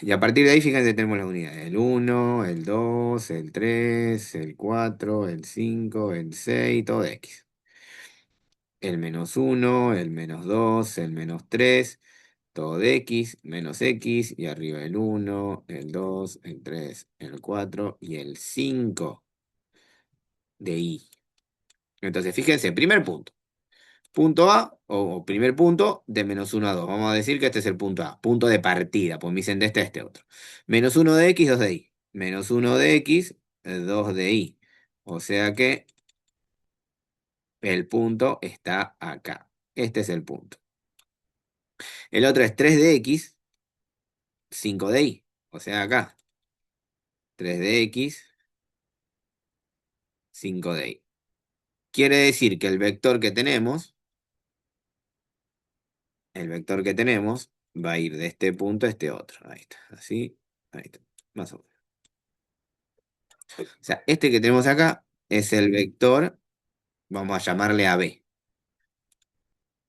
Y a partir de ahí, fíjense, tenemos las unidades. El 1, el 2, el 3, el 4, el 5, el 6, todo de X. El -1, el -2, el -3, todo de X, menos X, y arriba el 1, el 2, el 3, el 4 y el 5 de Y. Entonces, fíjense, primer punto. Punto A, o primer punto, de -1 a 2. Vamos a decir que este es el punto A, punto de partida, pues me dicen de este otro. -1 de X, 2 de Y. -1 de X, 2 de Y. O sea que el punto está acá. Este es el punto. El otro es 3 de X, 5 de Y. O sea acá. 3 de X, 5 de Y. Quiere decir que el vector que tenemos va a ir de este punto a este otro. Ahí está, así, ahí está, más o menos. O sea, este que tenemos acá es el vector, vamos a llamarle AB.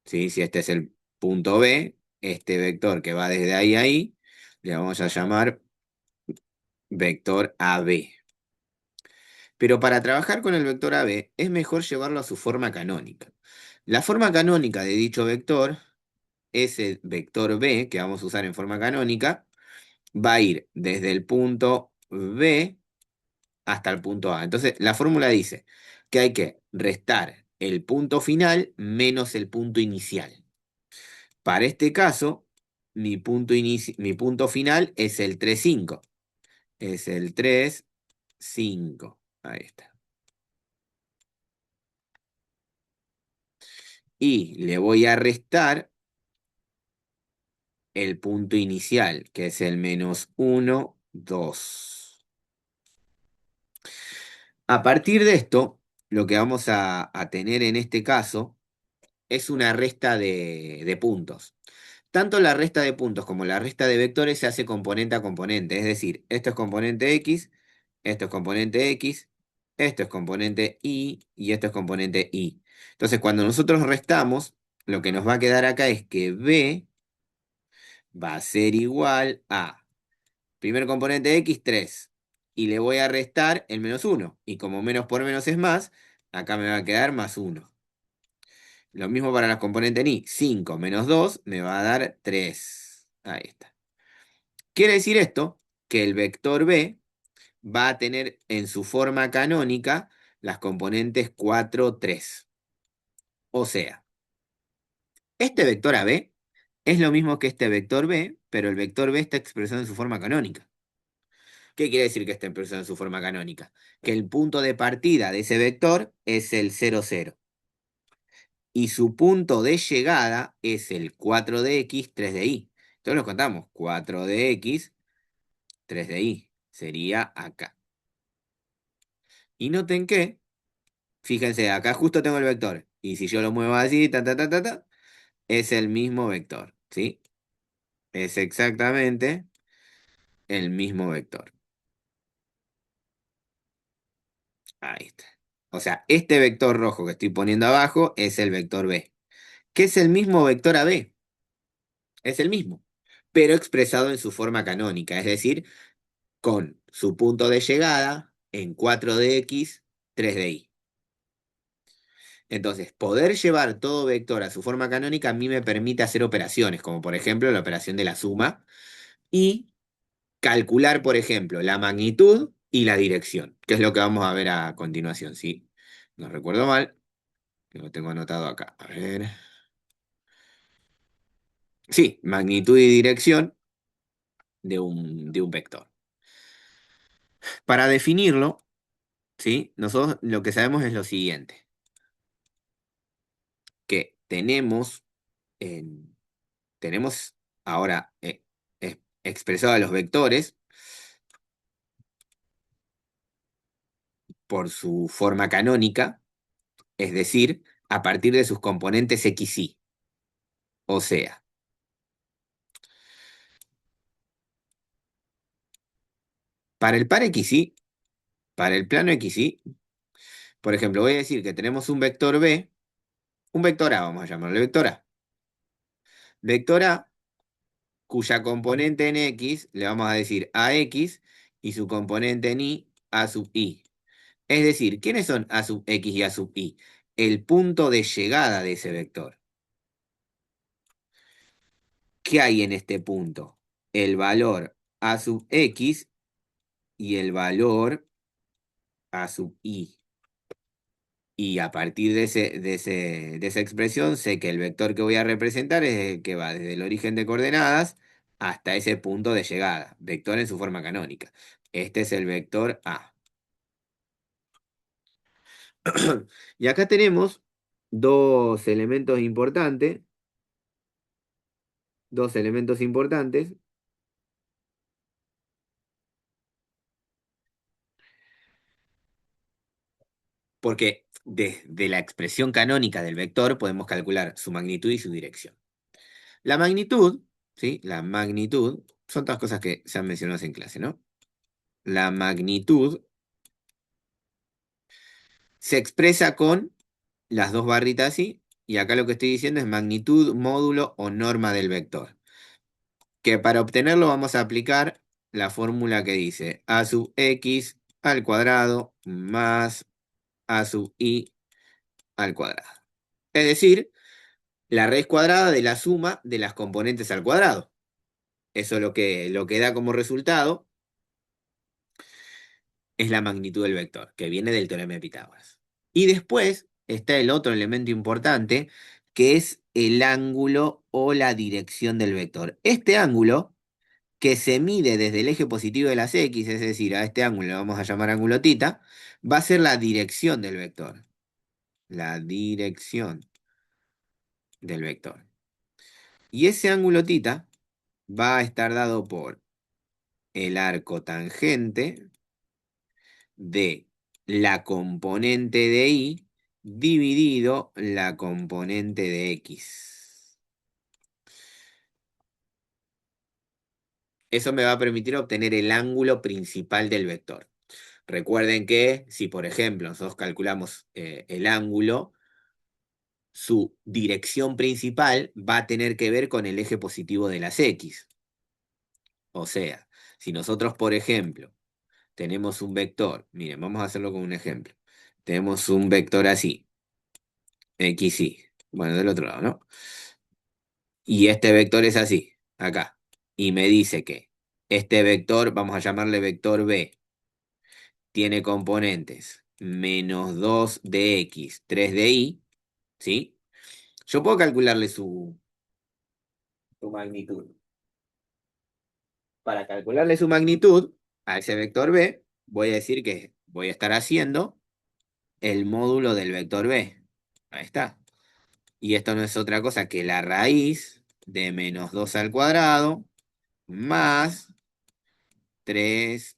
¿Sí? Si este es el punto B, este vector que va desde ahí a ahí, le vamos a llamar vector AB. Pero para trabajar con el vector AB es mejor llevarlo a su forma canónica. La forma canónica de dicho vector, ese vector B que vamos a usar en forma canónica, va a ir desde el punto B hasta el punto A. Entonces, la fórmula dice que hay que restar el punto final menos el punto inicial. Para este caso, mi punto final es el 3 5. Es el 3 5. Ahí está. Y le voy a restar el punto inicial, que es el -1 2. A partir de esto, lo que vamos a tener en este caso es una resta de puntos. Tanto la resta de puntos como la resta de vectores se hace componente a componente, es decir, esto es componente X, esto es componente X, esto es componente y esto es componente Y. Entonces, cuando nosotros restamos, lo que nos va a quedar acá es que B va a ser igual a primer componente X, 3. Y le voy a restar el -1. Y como menos por menos es más, acá me va a quedar +1. Lo mismo para las componentes ni. 5 menos 2 me va a dar 3. Ahí está. Quiere decir esto que el vector B va a tener en su forma canónica las componentes 4, 3. O sea, este vector AB es lo mismo que este vector B, pero el vector B está expresado en su forma canónica. ¿Qué quiere decir que está expresado en su forma canónica? Que el punto de partida de ese vector es el 0, 0. Y su punto de llegada es el 4 de X, 3 de Y. Entonces nos contamos, 4 de X, 3 de Y. Sería acá. Y noten que, fíjense, acá justo tengo el vector. Y si yo lo muevo así, es el mismo vector, ¿sí? Es exactamente el mismo vector. Ahí está. O sea, este vector rojo que estoy poniendo abajo es el vector B, que es el mismo vector AB. Es el mismo, pero expresado en su forma canónica, es decir, con su punto de llegada en 4 de X, 3 de Y. Entonces, poder llevar todo vector a su forma canónica a mí me permite hacer operaciones, como por ejemplo la operación de la suma, y calcular, por ejemplo, la magnitud y la dirección, que es lo que vamos a ver a continuación, ¿sí? No recuerdo mal, que lo tengo anotado acá. A ver. Sí, magnitud y dirección de un vector. Para definirlo, ¿sí? Nosotros lo que sabemos es lo siguiente, que tenemos ahora expresado a los vectores por su forma canónica, es decir, a partir de sus componentes x y. O sea, para el par x y, para el plano x y, por ejemplo, voy a decir que tenemos un vector B, un vector A, vamos a llamarlo vector A. Vector A, cuya componente en X le vamos a decir AX y su componente en Y, A sub I. Es decir, ¿quiénes son A sub X y A sub Y? El punto de llegada de ese vector. ¿Qué hay en este punto? El valor A sub X y el valor A sub Y. Y a partir de esa expresión sé que el vector que voy a representar es el que va desde el origen de coordenadas hasta ese punto de llegada. Vector en su forma canónica. Este es el vector A. Y acá tenemos dos elementos importantes. Dos elementos importantes. Porque desde la expresión canónica del vector podemos calcular su magnitud y su dirección. La magnitud, ¿sí? La magnitud, son todas cosas que se han mencionado en clase, ¿no? La magnitud se expresa con las dos barritas así, y acá lo que estoy diciendo es magnitud, módulo o norma del vector. Que para obtenerlo vamos a aplicar la fórmula que dice a sub x al cuadrado más a sub y al cuadrado. Es decir, la raíz cuadrada de la suma de las componentes al cuadrado. Eso lo que da como resultado es la magnitud del vector, que viene del teorema de Pitágoras. Y después está el otro elemento importante, que es el ángulo o la dirección del vector. Este ángulo, que se mide desde el eje positivo de las X, es decir, a este ángulo le vamos a llamar ángulo tita, va a ser la dirección del vector. La dirección del vector. Y ese ángulo tita va a estar dado por el arco tangente de la componente de y dividido la componente de x. Eso me va a permitir obtener el ángulo principal del vector. Recuerden que si, por ejemplo, nosotros calculamos el ángulo, su dirección principal va a tener que ver con el eje positivo de las x. O sea, si nosotros, por ejemplo, tenemos un vector, miren, vamos a hacerlo con un ejemplo. Tenemos un vector así, x, y, bueno, del otro lado, ¿no? Y este vector es así, acá. Y me dice que este vector, vamos a llamarle vector b, tiene componentes menos 2 de x, 3 de y, ¿sí? Yo puedo calcularle su magnitud. Para calcularle su magnitud a ese vector b, voy a decir que voy a estar haciendo el módulo del vector b. Ahí está. Y esto no es otra cosa que la raíz de menos 2 al cuadrado más 3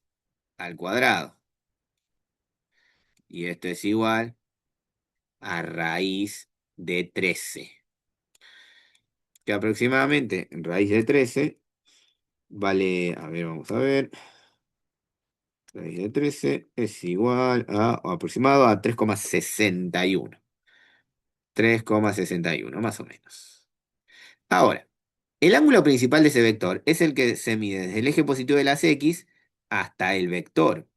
al cuadrado. Y esto es igual a raíz de 13. Que aproximadamente raíz de 13 vale, a ver, vamos a ver. Raíz de 13 es igual a, o aproximado a 3,61. 3,61 más o menos. Ahora, el ángulo principal de ese vector es el que se mide desde el eje positivo de las X hasta el vector.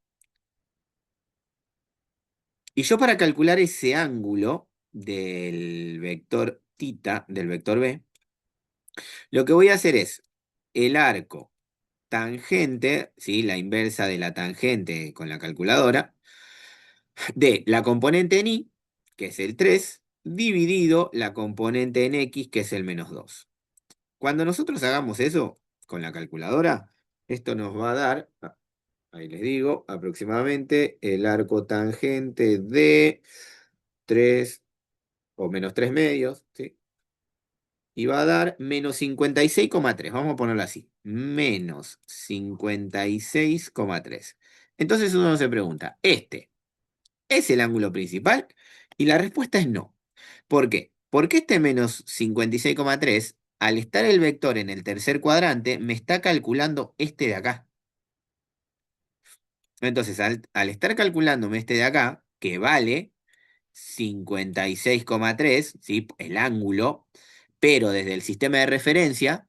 Y yo para calcular ese ángulo del vector tita, del vector B, lo que voy a hacer es el arco tangente, ¿sí? La inversa de la tangente con la calculadora, de la componente en y, que es el 3 dividido la componente en x, que es el menos 2. Cuando nosotros hagamos eso con la calculadora, esto nos va a dar, ahí les digo, aproximadamente el arco tangente de 3 o menos 3 medios, ¿sí? Y va a dar menos 56,3. Vamos a ponerlo así. Menos 56,3. Entonces uno se pregunta, ¿este es el ángulo principal? Y la respuesta es no. ¿Por qué? Porque este menos 56,3, al estar el vector en el tercer cuadrante, me está calculando este de acá. Entonces, al estar calculándome este de acá, que vale 56,3, ¿sí? El ángulo, pero desde el sistema de referencia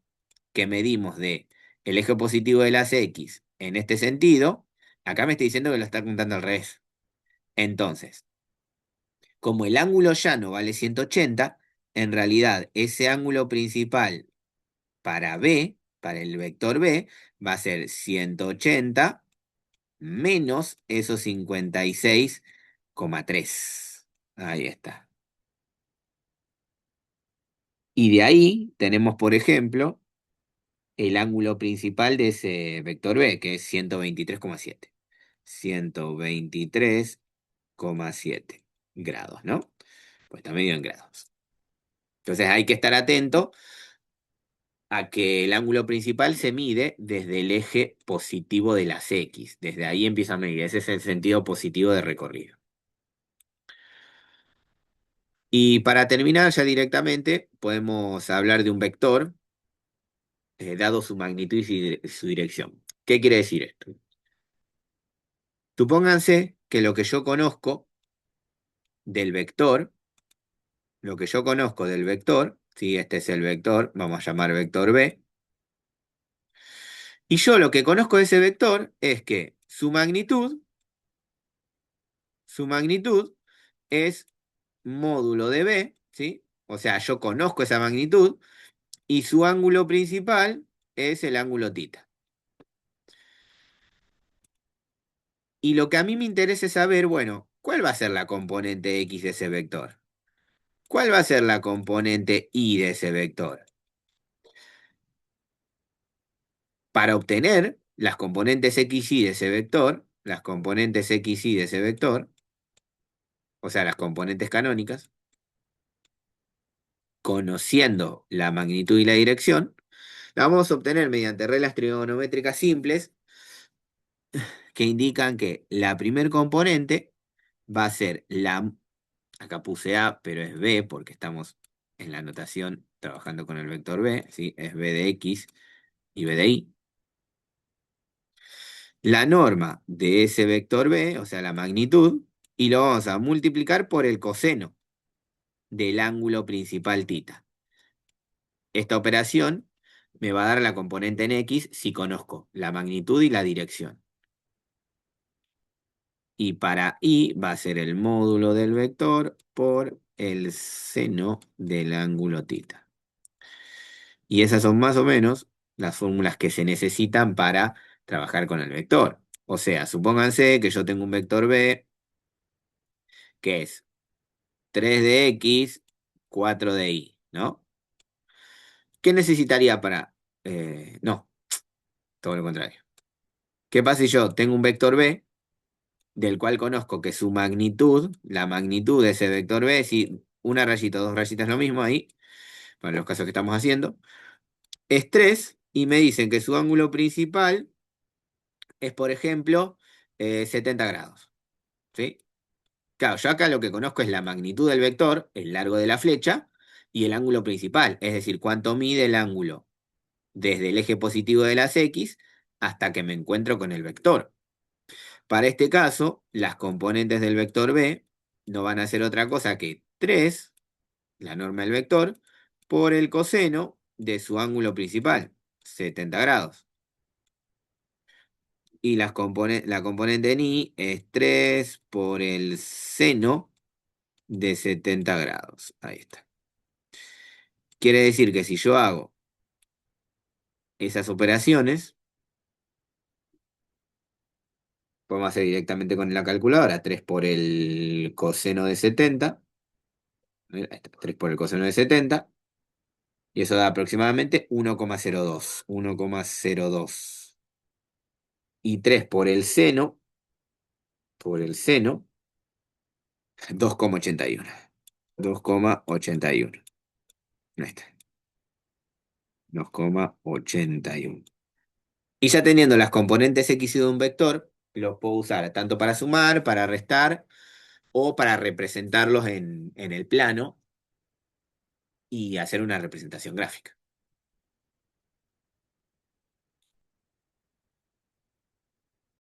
que medimos de el eje positivo de las X en este sentido, acá me está diciendo que lo está contando al revés. Entonces, como el ángulo llano vale 180, en realidad ese ángulo principal para B, para el vector B, va a ser 180 menos esos 56,3. Ahí está. Y de ahí tenemos, por ejemplo, el ángulo principal de ese vector B, que es 123,7. 123,7 grados, ¿no? Pues está medio en grados. Entonces hay que estar atento a que el ángulo principal se mide desde el eje positivo de las X. Desde ahí empieza a medir. Ese es el sentido positivo de recorrido. Y para terminar ya directamente, podemos hablar de un vector, dado su magnitud y su dirección. ¿Qué quiere decir esto? Supónganse que lo que yo conozco del vector, lo que yo conozco del vector, si este es el vector, vamos a llamar vector B, y yo lo que conozco de ese vector es que su magnitud es módulo de B, ¿sí? O sea, yo conozco esa magnitud y su ángulo principal es el ángulo tita. Y lo que a mí me interesa es saber, bueno, ¿cuál va a ser la componente X de ese vector? ¿Cuál va a ser la componente y de ese vector? Para obtener las componentes x y de ese vector, las componentes x y de ese vector, o sea, las componentes canónicas, conociendo la magnitud y la dirección, la vamos a obtener mediante reglas trigonométricas simples que indican que la primer componente va a ser acá puse A, pero es B porque estamos en la notación trabajando con el vector B, ¿sí? Es B de X y B de Y. La norma de ese vector B, o sea, la magnitud, y lo vamos a multiplicar por el coseno del ángulo principal θ. Esta operación me va a dar la componente en X si conozco la magnitud y la dirección. Y para Y va a ser el módulo del vector por el seno del ángulo θ. Y esas son más o menos las fórmulas que se necesitan para trabajar con el vector. O sea, supónganse que yo tengo un vector B que es 3 de X, 4 de Y, ¿no? ¿Qué necesitaría para... no, todo lo contrario. ¿Qué pasa si yo tengo un vector B del cual conozco que su magnitud, la magnitud de ese vector B, si una rayita, dos rayitas es lo mismo ahí, para los casos que estamos haciendo, es 3 y me dicen que su ángulo principal es, por ejemplo, 70 grados, ¿sí? Claro, yo acá lo que conozco es la magnitud del vector, el largo de la flecha, y el ángulo principal, es decir, cuánto mide el ángulo desde el eje positivo de las X hasta que me encuentro con el vector. Para este caso, las componentes del vector B no van a ser otra cosa que 3, la norma del vector, por el coseno de su ángulo principal, 70 grados. Y la componente en Y es 3 por el seno de 70 grados. Ahí está. Quiere decir que si yo hago esas operaciones, podemos hacer directamente con la calculadora, 3 por el coseno de 70, ahí está, 3 por el coseno de 70, y eso da aproximadamente 1,02. 1,02. Y 3 por el seno, 2,81. 2,81. Ahí está, 2,81. Y ya teniendo las componentes x y de un vector, los puedo usar tanto para sumar, para restar o para representarlos en el plano y hacer una representación gráfica.